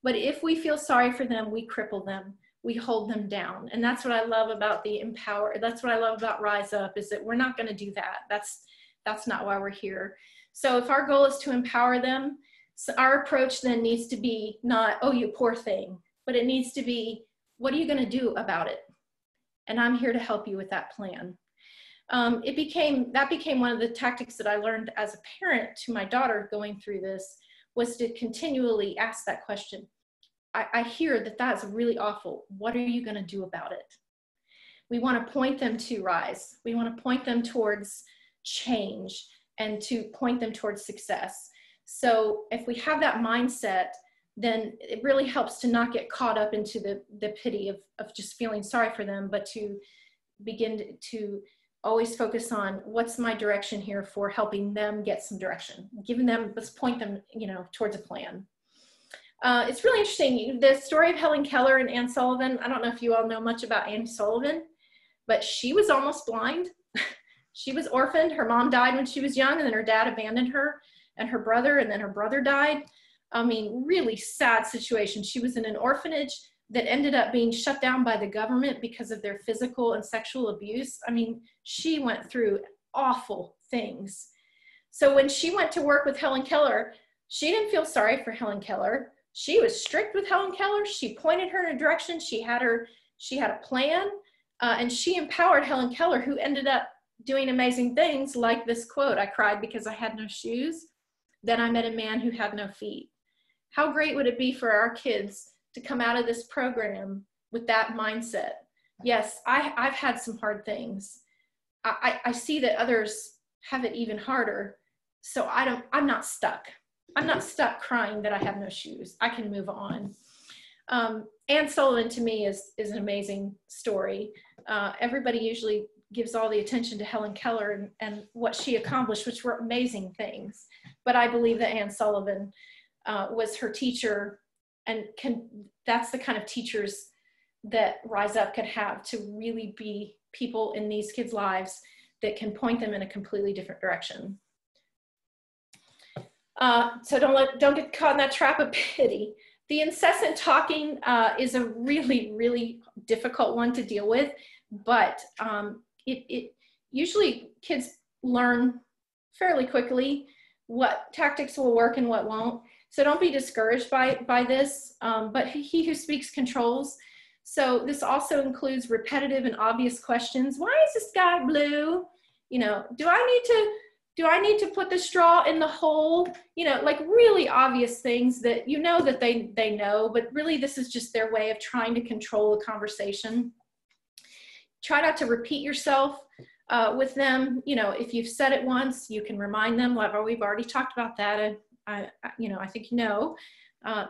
But if we feel sorry for them, we cripple them. We hold them down. And that's what I love about the Empower. That's what I love about Rise Up, is that we're not going to do that. That's not why we're here. So if our goal is to empower them, so our approach then needs to be not, oh, you poor thing, but it needs to be, what are you going to do about it? And I'm here to help you with that plan. That became one of the tactics that I learned as a parent to my daughter going through this, was to continually ask that question. I hear that that's really awful. What are you going to do about it? We want to point them to Rise. We want to point them towards change and to point them towards success. So if we have that mindset, then it really helps to not get caught up into the pity of just feeling sorry for them, but to begin to always focus on what's my direction here for helping them get some direction, giving them, let's point them, towards a plan. It's really interesting. The story of Helen Keller and Anne Sullivan. I don't know if you all know much about Anne Sullivan, but she was almost blind. She was orphaned. Her mom died when she was young, and then her dad abandoned her and her brother, and then her brother died. I mean, really sad situation. She was in an orphanage that ended up being shut down by the government because of their physical and sexual abuse. I mean, she went through awful things. So when she went to work with Helen Keller, she didn't feel sorry for Helen Keller. She was strict with Helen Keller. She pointed her in a direction. She had a plan, and she empowered Helen Keller, who ended up doing amazing things like this quote, "I cried because I had no shoes. Then I met a man who had no feet." How great would it be for our kids to come out of this program with that mindset? Yes, I've had some hard things. I see that others have it even harder. So I'm not stuck. I'm not stuck crying that I have no shoes. I can move on. Anne Sullivan to me is an amazing story. Everybody usually gives all the attention to Helen Keller and what she accomplished, which were amazing things. But I believe that Anne Sullivan was her teacher, and that's the kind of teachers that Rise Up could have to really be people in these kids' lives that can point them in a completely different direction. So don't get caught in that trap of pity. The incessant talking is a really, really difficult one to deal with, but it usually kids learn fairly quickly what tactics will work and what won't. So don't be discouraged by this, but he who speaks controls. So this also includes repetitive and obvious questions. Why is the sky blue? You know, do I need to put the straw in the hole? You know, like really obvious things that you know that they know, but really this is just their way of trying to control the conversation. Try not to repeat yourself with them. You know, if you've said it once, you can remind them. Well, we've already talked about that. I think you know.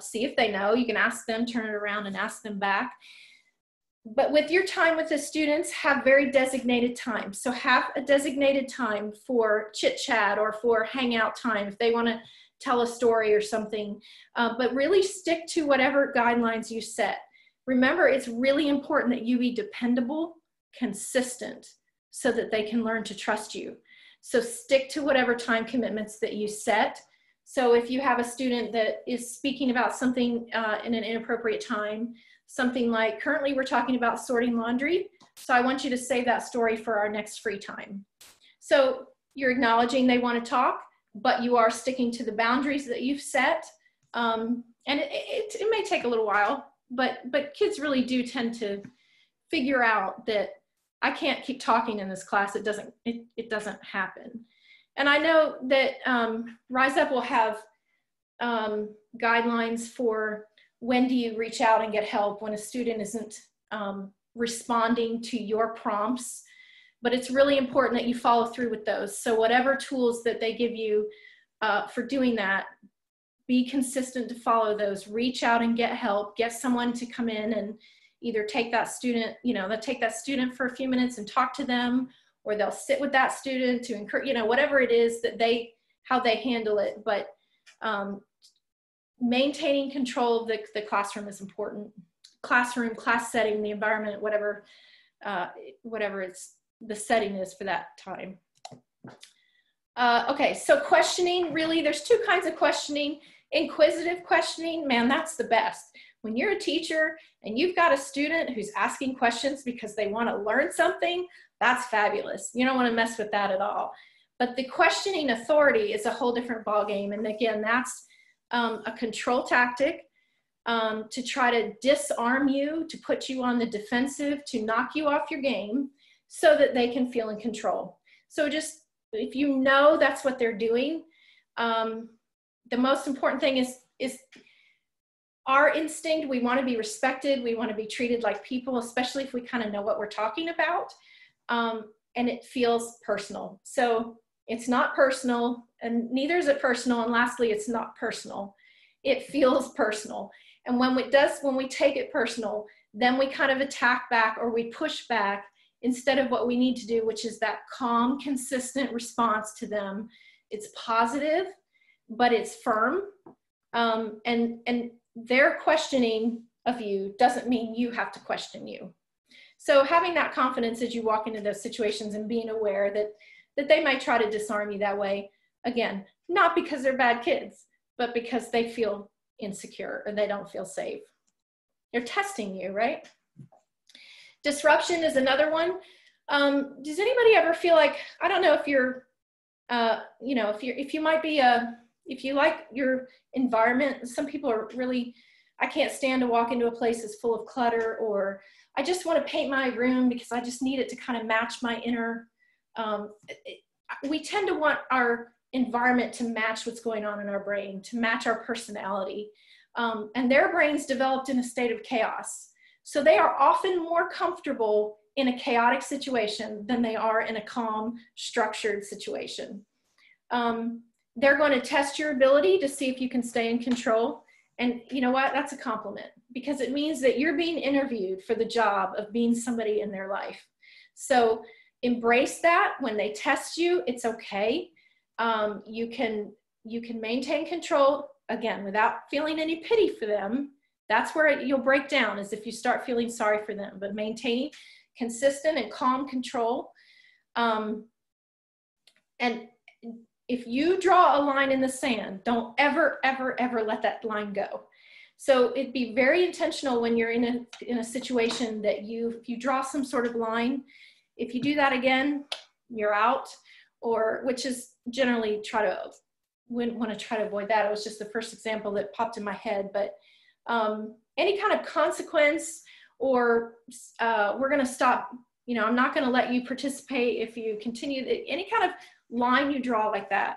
See if they know. You can ask them, turn it around and ask them back. But with your time with the students, have very designated time. So have a designated time for chit chat or for hangout time if they want to tell a story or something. But really stick to whatever guidelines you set. Remember, it's really important that you be dependable, consistent, so that they can learn to trust you. So stick to whatever time commitments that you set. So if you have a student that is speaking about something in an inappropriate time, something like currently we're talking about sorting laundry, so I want you to save that story for our next free time. So you're acknowledging they want to talk, but you are sticking to the boundaries that you've set. And it may take a little while, but kids really do tend to figure out that I can't keep talking in this class. It doesn't happen. And I know that Rise Up will have guidelines for when do you reach out and get help when a student isn't responding to your prompts. But it's really important that you follow through with those. So whatever tools that they give you for doing that, be consistent to follow those. Reach out and get help. Get someone to come in and either take that student, they'll take that student for a few minutes and talk to them, or they'll sit with that student to encourage, whatever it is that how they handle it. But maintaining control of the classroom is important. Classroom, class setting, the environment, whatever the setting is for that time. Okay, so questioning, really, there's two kinds of questioning. Inquisitive questioning, man, that's the best. When you're a teacher and you've got a student who's asking questions because they want to learn something, that's fabulous. You don't want to mess with that at all. But the questioning authority is a whole different ballgame. And again, that's a control tactic to try to disarm you, to put you on the defensive, to knock you off your game so that they can feel in control. So just, if you know that's what they're doing, the most important thing is our instinct. We want to be respected. We want to be treated like people, especially if we kind of know what we're talking about. And it feels personal. So it's not personal, and neither is it personal. And lastly, it's not personal. It feels personal. And when we take it personal, then we kind of attack back or we push back instead of what we need to do, which is that calm, consistent response to them. It's positive, but it's firm. And their questioning of you doesn't mean you have to question you. So having that confidence as you walk into those situations and being aware that they might try to disarm you that way, again, not because they're bad kids, but because they feel insecure or they don't feel safe. They're testing you, right? Disruption is another one. Does anybody ever feel like, I don't know if you're, if you like your environment, some people are really, I can't stand to walk into a place that's full of clutter, or I just want to paint my room because I just need it to kind of match my inner, we tend to want our environment to match what's going on in our brain, to match our personality. And their brains developed in a state of chaos. So they are often more comfortable in a chaotic situation than they are in a calm, structured situation. They're going to test your ability to see if you can stay in control. And you know what? That's a compliment, because it means that you're being interviewed for the job of being somebody in their life. So Embrace that. When they test you, it's okay. You can maintain control, again, without feeling any pity for them. That's where you'll break down, is if you start feeling sorry for them, but maintaining consistent and calm control. And if you draw a line in the sand, don't ever, ever, ever let that line go. So it'd be very intentional when you're in a situation that if you draw some sort of line, if you do that again, you're out, or which is generally want to try to avoid that. It was just the first example that popped in my head, but any kind of consequence, or we're going to stop, I'm not going to let you participate if you continue, any kind of line you draw like that,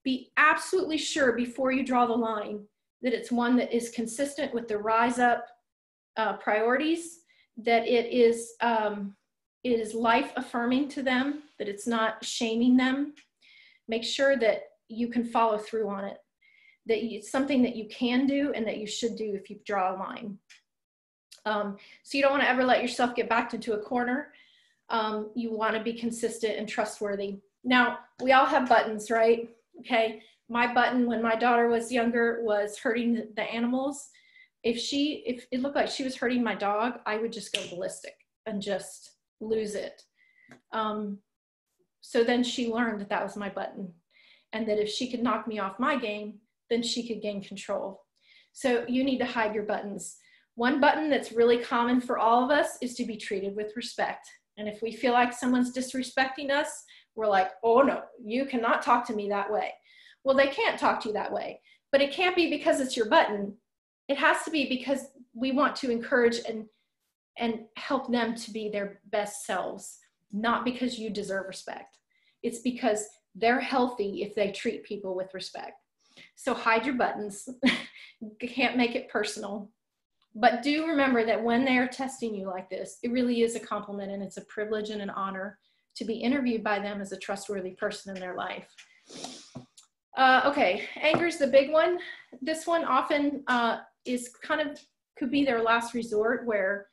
be absolutely sure before you draw the line that it's one that is consistent with the rise up priorities, that it is life affirming to them, that it's not shaming them. Make sure that you can follow through on it, that it's something that you can do and that you should do if you draw a line. So you don't want to ever let yourself get backed into a corner. You want to be consistent and trustworthy. Now, we all have buttons, right? Okay. My button when my daughter was younger was hurting the animals. If it looked like she was hurting my dog, I would just go ballistic and just lose it. So then she learned that that was my button, and that if she could knock me off my game, then she could gain control. So you need to hide your buttons. One button that's really common for all of us is to be treated with respect. And if we feel like someone's disrespecting us, we're like, oh no, you cannot talk to me that way. Well, they can't talk to you that way, but it can't be because it's your button. It has to be because we want to encourage and help them to be their best selves, not because you deserve respect. It's because they're healthy if they treat people with respect. So hide your buttons. You can't make it personal. But do remember that when they are testing you like this, it really is a compliment, and it's a privilege and an honor to be interviewed by them as a trustworthy person in their life. Okay, anger is the big one. This one often could be their last resort, where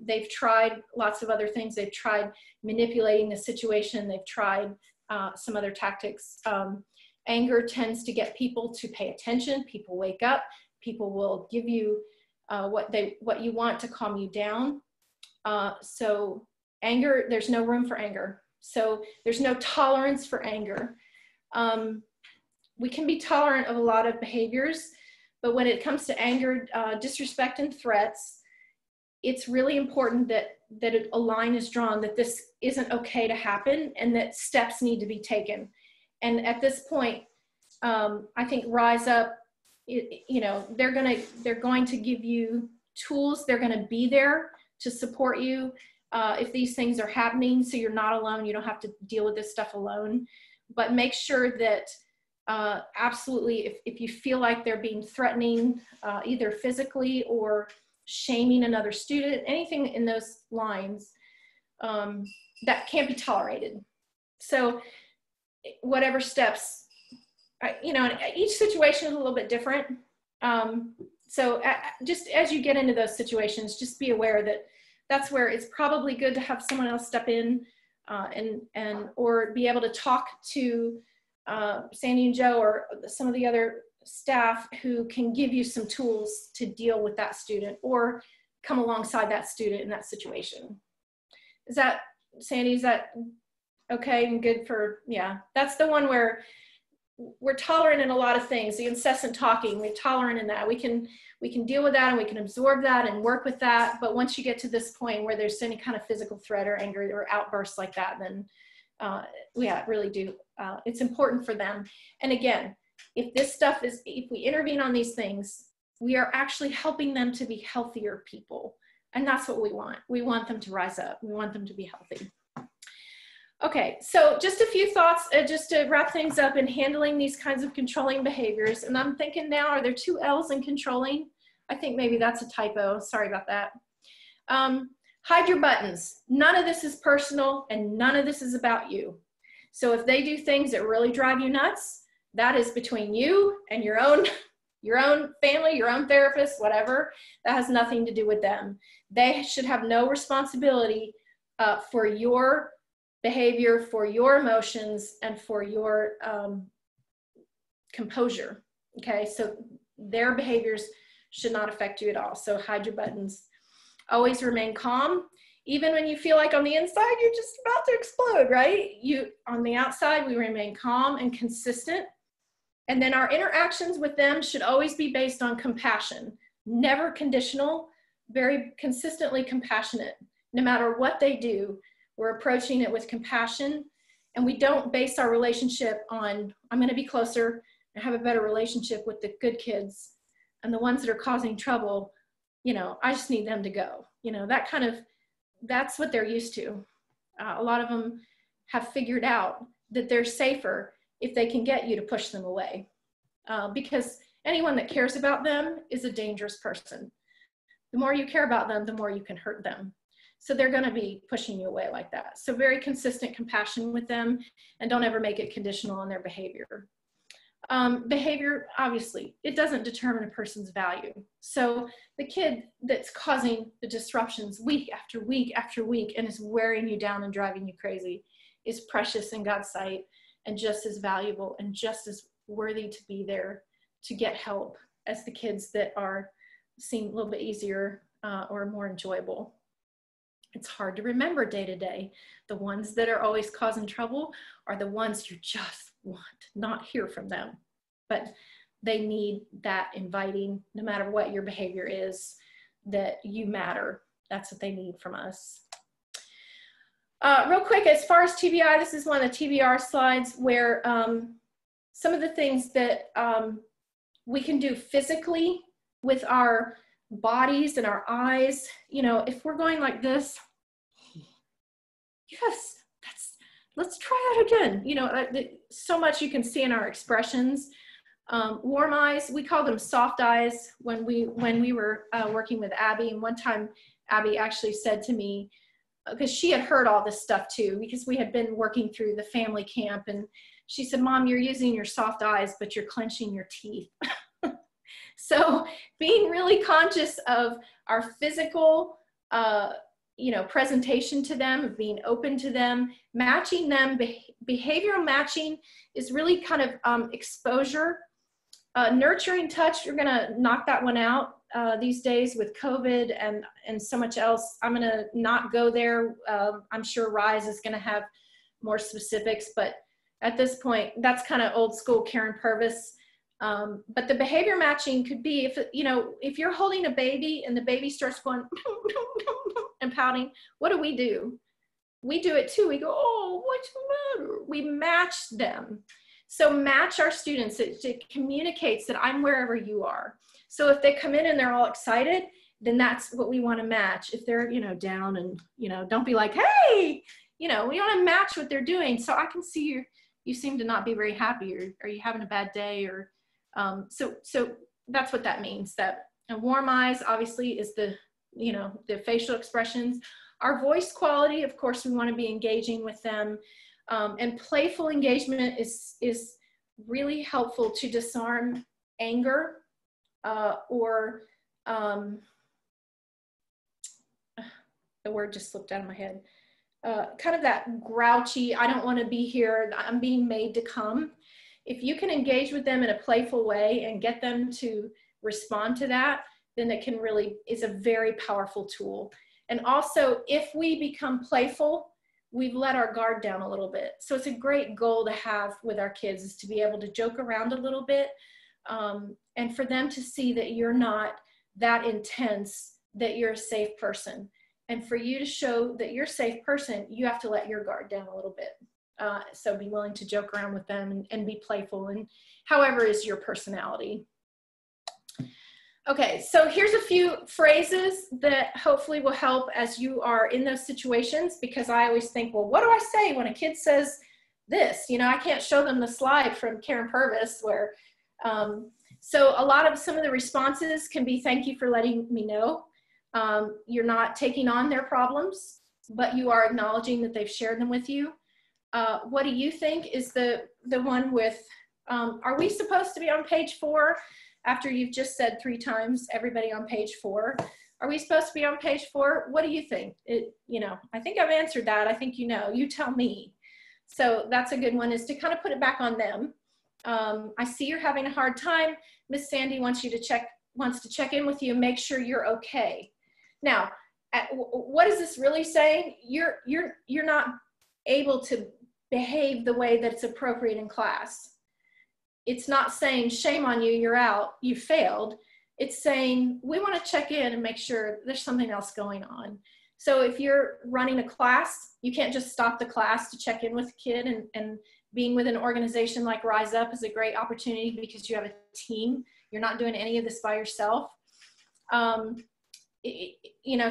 they've tried lots of other things. They've tried manipulating the situation. They've tried some other tactics. Anger tends to get people to pay attention. People wake up. People will give you what you want to calm you down. So anger, there's no room for anger. So there's no tolerance for anger. We can be tolerant of a lot of behaviors, but when it comes to anger, disrespect, and threats, it's really important that a line is drawn, that this isn't okay to happen, and that steps need to be taken. And at this point, I think Rise Up, they're going to give you tools. They're going to be there to support you if these things are happening, so you're not alone. You don't have to deal with this stuff alone. But make sure that absolutely, if you feel like they're being threatening, either physically or shaming another student, anything in those lines, that can't be tolerated. So whatever steps, each situation is a little bit different. So just as you get into those situations, just be aware that that's where it's probably good to have someone else step in or be able to talk to Sandy and Joe or some of the other staff who can give you some tools to deal with that student or come alongside that student in that situation. Is that, Sandy, is that okay and good for, yeah, that's the one where we're tolerant in a lot of things, the incessant talking, we're tolerant in that. We can deal with that and we can absorb that and work with that. But once you get to this point where there's any kind of physical threat or anger or outbursts like that, then really do. It's important for them. And again, if we intervene on these things, we are actually helping them to be healthier people. And that's what we want. We want them to rise up. We want them to be healthy. Okay, so just a few thoughts just to wrap things up in handling these kinds of controlling behaviors. And I'm thinking now, are there 2 L's in controlling? I think maybe that's a typo. Sorry about that. Hide your buttons. None of this is personal and none of this is about you. So if they do things that really drive you nuts, that is between you and your own family, your own therapist, whatever. That has nothing to do with them. They should have no responsibility for your behavior for your emotions and for your composure. Okay, so their behaviors should not affect you at all. So hide your buttons. Always remain calm. Even when you feel like on the inside, you're just about to explode, right? On the outside, we remain calm and consistent. And then our interactions with them should always be based on compassion, never conditional, very consistently compassionate. No matter what they do, we're approaching it with compassion, and we don't base our relationship on, I'm going to be closer and have a better relationship with the good kids, and the ones that are causing trouble, you know, I just need them to go. You know, that's what they're used to. A lot of them have figured out that they're safer if they can get you to push them away, because anyone that cares about them is a dangerous person. The more you care about them, the more you can hurt them. So they're going to be pushing you away like that. So very consistent compassion with them, and don't ever make it conditional on their behavior. Behavior, obviously, it doesn't determine a person's value. So the kid that's causing the disruptions week after week after week and is wearing you down and driving you crazy is precious in God's sight, and just as valuable and just as worthy to be there to get help as the kids that seem a little bit easier or more enjoyable. It's hard to remember day to day. The ones that are always causing trouble are the ones you just want to not hear from them. But they need that inviting, no matter what your behavior is, that you matter. That's what they need from us. Real quick, as far as TBI, this is one of the TBR slides where some of the things that we can do physically with our bodies and our eyes. You know, if we're going like this, yes, let's try that again. You know, so much you can see in our expressions. Warm eyes, we call them soft eyes when we were working with Abby. And one time Abby actually said to me, because she had heard all this stuff too, because we had been working through the family camp, and she said, Mom, you're using your soft eyes, but you're clenching your teeth. So being really conscious of our physical, you know, presentation to them, of being open to them, matching them. Behavioral matching is really kind of exposure. Nurturing touch, you're gonna knock that one out these days with COVID and so much else. I'm gonna not go there. I'm sure Rise is gonna have more specifics, but at this point, that's kind of old school Karyn Purvis. But the behavior matching could be, if you're holding a baby and the baby starts going and pouting, what do? We do it too. We go, oh, what's the matter? We match them. So match our students. It communicates that I'm wherever you are. So if they come in and they're all excited, then that's what we want to match. If they're, down and, don't be like, hey, we want to match what they're doing. So I can see you seem to not be very happy, or are you having a bad day? Or so that's what that means. That and warm eyes obviously is the facial expressions. Our voice quality, of course, we want to be engaging with them, and playful engagement is really helpful to disarm anger or the word just slipped out of my head. Kind of that grouchy, I don't want to be here, I'm being made to come. If you can engage with them in a playful way and get them to respond to that, then it is a very powerful tool. And also, if we become playful, we've let our guard down a little bit. So it's a great goal to have with our kids, is to be able to joke around a little bit, and for them to see that you're not that intense, that you're a safe person. And for you to show that you're a safe person, you have to let your guard down a little bit. So be willing to joke around with them and be playful, and however is your personality. Okay, so here's a few phrases that hopefully will help as you are in those situations, because I always think, well, what do I say when a kid says this? I can't show them the slide from Karyn Purvis where, so a lot of some of the responses can be, thank you for letting me know. You're not taking on their problems, but you are acknowledging that they've shared them with you. What do you think is the one with, are we supposed to be on page 4 after you've just said 3 times, everybody on page 4? Are we supposed to be on page 4? What do you think? I think I've answered that. I think you tell me. So that's a good one, is to kind of put it back on them. I see you're having a hard time. Miss Sandy wants to check in with you and make sure you're okay. Now, what is this really saying? You're not able to behave the way that's appropriate in class. It's not saying shame on you, you're out, you failed. It's saying we want to check in and make sure there's something else going on. So if you're running a class, you can't just stop the class to check in with a kid, and being with an organization like Rise Up is a great opportunity because you have a team. You're not doing any of this by yourself.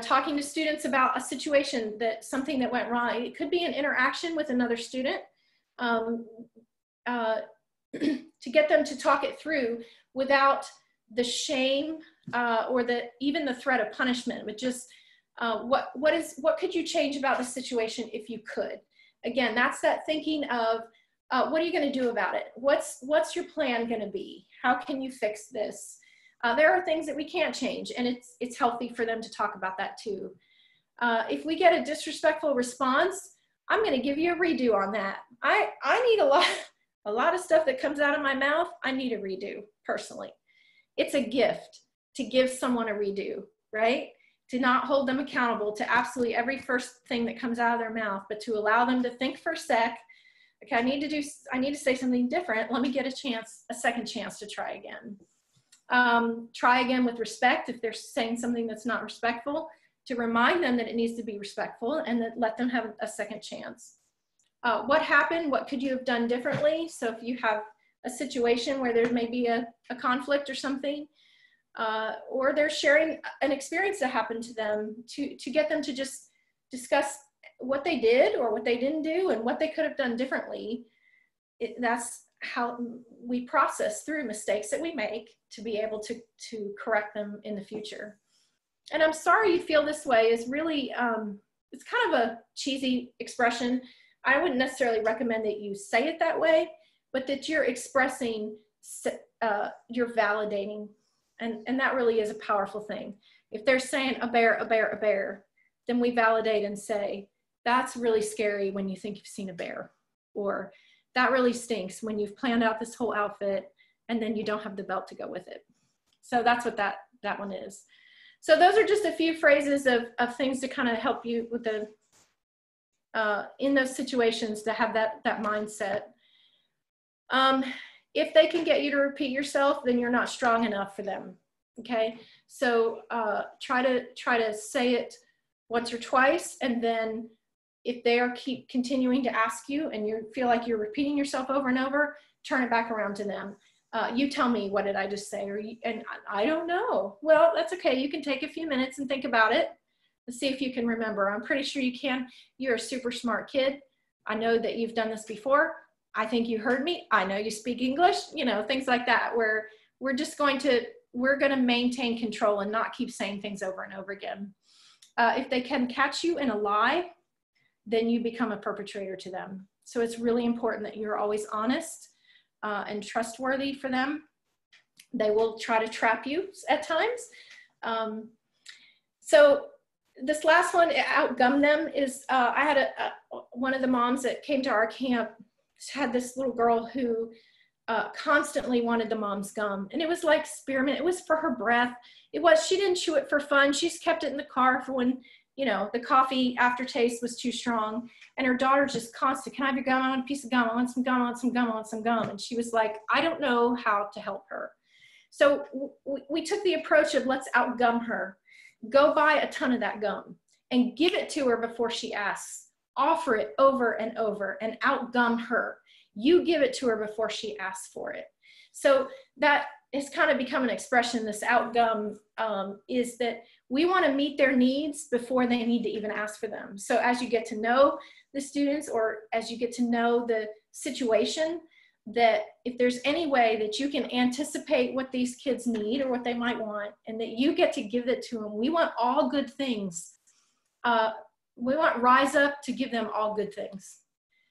Talking to students about a situation, something that went wrong. It could be an interaction with another student, to get them to talk it through without the shame or even the threat of punishment, but just what could you change about the situation if you could? Again, that's that thinking of what are you going to do about it? What's your plan going to be? How can you fix this? There are things that we can't change, and it's healthy for them to talk about that too. If we get a disrespectful response, I'm going to give you a redo on that. I need a lot of stuff that comes out of my mouth. I need a redo personally. It's a gift to give someone a redo, right? To not hold them accountable to absolutely every first thing that comes out of their mouth, but to allow them to think for a sec. Okay, I need to say something different. Let me get a second chance to try again. Try again with respect. If they're saying something that's not respectful, to remind them that it needs to be respectful, and that let them have a second chance. What happened? What could you have done differently? So if you have a situation where there may be a conflict or something, or they're sharing an experience that happened to them, to get them to just discuss what they did or what they didn't do and what they could have done differently. That's how we process through mistakes that we make to be able to correct them in the future. And I'm sorry you feel this way is really, it's kind of a cheesy expression. I wouldn't necessarily recommend that you say it that way, but that you're expressing, you're validating. And that really is a powerful thing. If they're saying a bear, a bear, a bear, then we validate and say, that's really scary when you think you've seen a bear. Or that really stinks when you've planned out this whole outfit and then you don't have the belt to go with it. So that's what that one is. So those are just a few phrases of things to kind of help you with in those situations to have that mindset. If they can get you to repeat yourself, then you're not strong enough for them. Okay, so try to say it once or twice, and then if they keep continuing to ask you and you feel like you're repeating yourself over and over, turn it back around to them. You tell me, what did I just say? And I don't know. Well, that's okay. You can take a few minutes and think about it and see if you can remember. I'm pretty sure you can. You're a super smart kid. I know that you've done this before. I think you heard me. I know you speak English, things like that, where we're going to maintain control and not keep saying things over and over again. If they can catch you in a lie, then you become a perpetrator to them. So it's really important that you're always honest and trustworthy for them. They will try to trap you at times. So this last one, outgum them, is I had one of the moms that came to our camp had this little girl who constantly wanted the mom's gum, and it was like spearmint. It was for her breath. She didn't chew it for fun. She's kept it in the car for when the coffee aftertaste was too strong, and her daughter just constant, can I have your gum? I want a piece of gum. I want some gum. I want some gum. I want some gum. And she was like, I don't know how to help her. So we took the approach of let's outgum her. Go buy a ton of that gum and give it to her before she asks. Offer it over and over and outgum her. You give it to her before she asks for it. So that has kind of become an expression, this outgum, is that we want to meet their needs before they need to even ask for them. So as you get to know the students, or as you get to know the situation, that if there's any way that you can anticipate what these kids need or what they might want, and that you get to give it to them. We want all good things. We want Rise Up to give them all good things,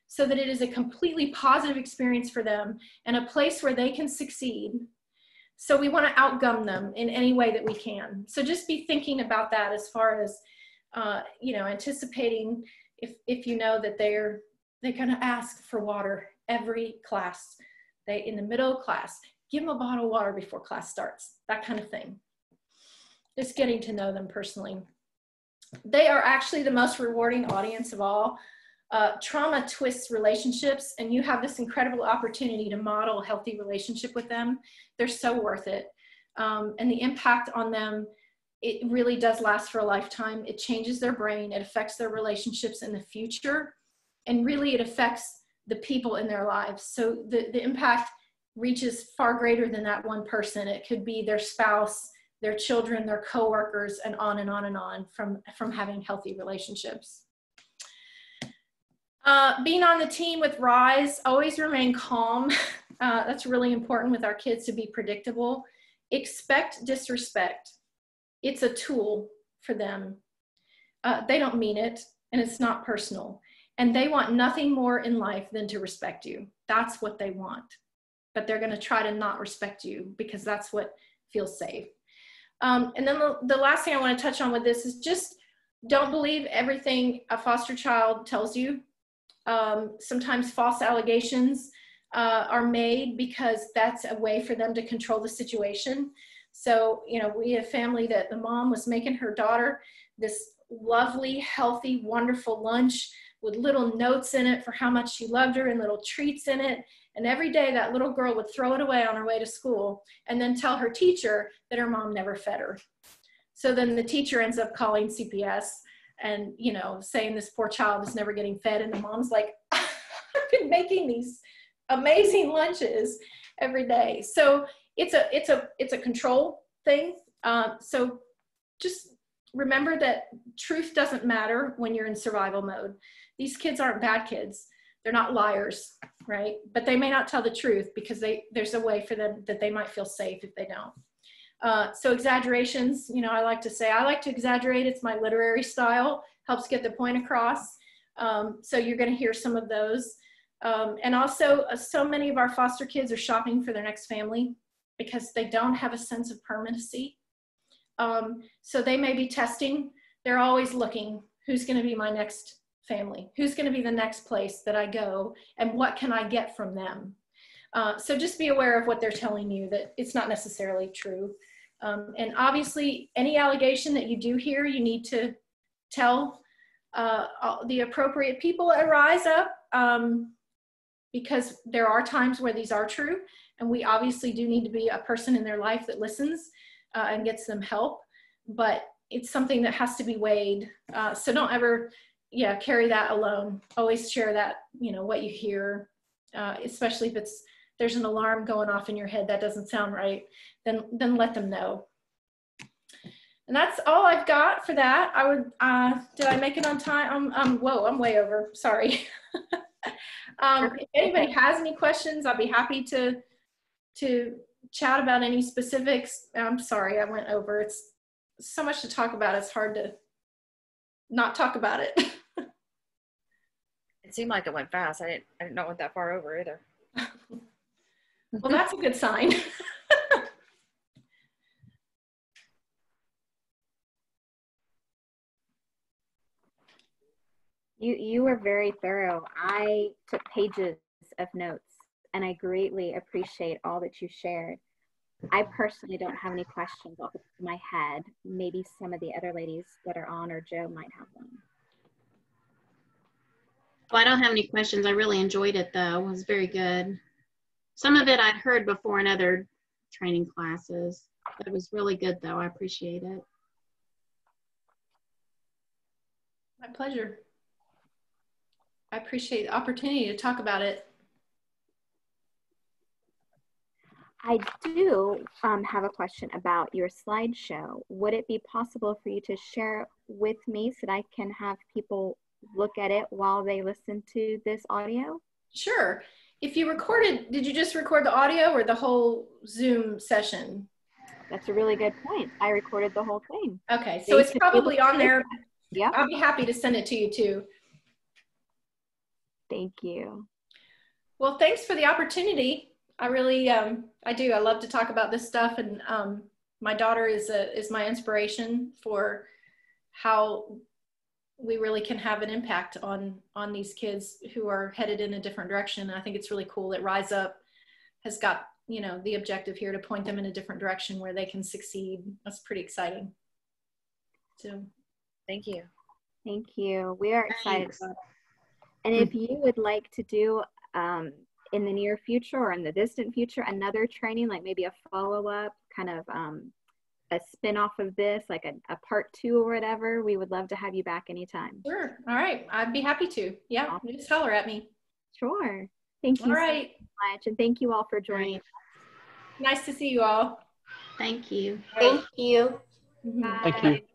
so that it is a completely positive experience for them and a place where they can succeed, So we want to outgum them in any way that we can. So just be thinking about that as far as, you know, anticipating if you know that they're going to ask for water every class. In the middle of class, give them a bottle of water before class starts, that kind of thing. Just getting to know them personally. They are actually the most rewarding audience of all. Trauma twists relationships, and you have this incredible opportunity to model a healthy relationship with them. They're so worth it. And the impact on them, it really does last for a lifetime. It changes their brain. It affects their relationships in the future. And really it affects the people in their lives. So the impact reaches far greater than that one person. It could be their spouse, their children, their coworkers, and on and on and on from having healthy relationships. Being on the team with RISE, always remain calm. That's really important with our kids, to be predictable. Expect disrespect. It's a tool for them. They don't mean it, and it's not personal. And they want nothing more in life than to respect you. That's what they want. But they're going to try to not respect you because that's what feels safe. And then the last thing I want to touch on with this is just don't believe everything a foster child tells you. Sometimes false allegations are made because that's a way for them to control the situation. So, you know, we have family that the mom was making her daughter this lovely, healthy, wonderful lunch with little notes in it for how much she loved her and little treats in it. And every day that little girl would throw it away on her way to school and then tell her teacher that her mom never fed her. So then the teacher ends up calling CPS and, you know, saying this poor child is never getting fed. And the mom's like, I've been making these amazing lunches every day. So it's a control thing. So just remember that truth doesn't matter when you're in survival mode. These kids aren't bad kids. They're not liars, right? But they may not tell the truth because there's a way for them that they might feel safe if they don't. So exaggerations, you know, I like to say, I like to exaggerate. It's my literary style, helps get the point across. So you're going to hear some of those. And also, so many of our foster kids are shopping for their next family because they don't have a sense of permanency. So they may be testing. They're always looking, who's going to be my next family? Who's going to be the next place that I go? And what can I get from them? So just be aware of what they're telling you, that it's not necessarily true. And obviously, any allegation that you do hear, you need to tell the appropriate people at Rise Up, because there are times where these are true. And we obviously do need to be a person in their life that listens and gets them help. But it's something that has to be weighed. So don't ever, carry that alone. Always share that, you know, what you hear, especially if there's an alarm going off in your head that doesn't sound right, then let them know. And that's all I've got for that. I would, did I make it on time? Whoa, I'm way over, sorry. If anybody has any questions, I'll be happy to chat about any specifics. I'm sorry, I went over. It's so much to talk about. It's hard to not talk about it. It seemed like it went fast. I didn't know it went that far over either. Well, that's a good sign. You were very thorough. I took pages of notes, and I greatly appreciate all that you shared. I personally don't have any questions off the top of my head. Maybe some of the other ladies that are on, or Joe, might have them. Well, I don't have any questions. I really enjoyed it, though. It was very good. Some of it I'd heard before in other training classes. It was really good, though. I appreciate it. My pleasure. I appreciate the opportunity to talk about it. I do have a question about your slideshow. Would it be possible for you to share with me so that I can have people look at it while they listen to this audio? Sure. If you recorded, did you just record the audio or the whole Zoom session? That's a really good point. I recorded the whole thing. Okay, so it's probably on there. Yeah. I'll be happy to send it to you too. Thank you. Well, thanks for the opportunity. I really, I do. I love to talk about this stuff, and my daughter is my inspiration for how we really can have an impact on these kids who are headed in a different direction. And I think it's really cool that Rise Up has got, you know, the objective here to point them in a different direction where they can succeed. That's pretty exciting. So, Thank you. Thank you. We are excited Thanks. about it. And if you would like to do in the near future or in the distant future another training, like maybe a follow-up, kind of a spin-off of this, like a part 2 or whatever, we would love to have you back anytime. sure. All right. I'd be happy to. Yeah. Just holler at me. Sure. Thank you All right. so much. And thank you all for joining. Great. Nice to see you all. Thank you. Thank you. Mhm. Bye. Thank you.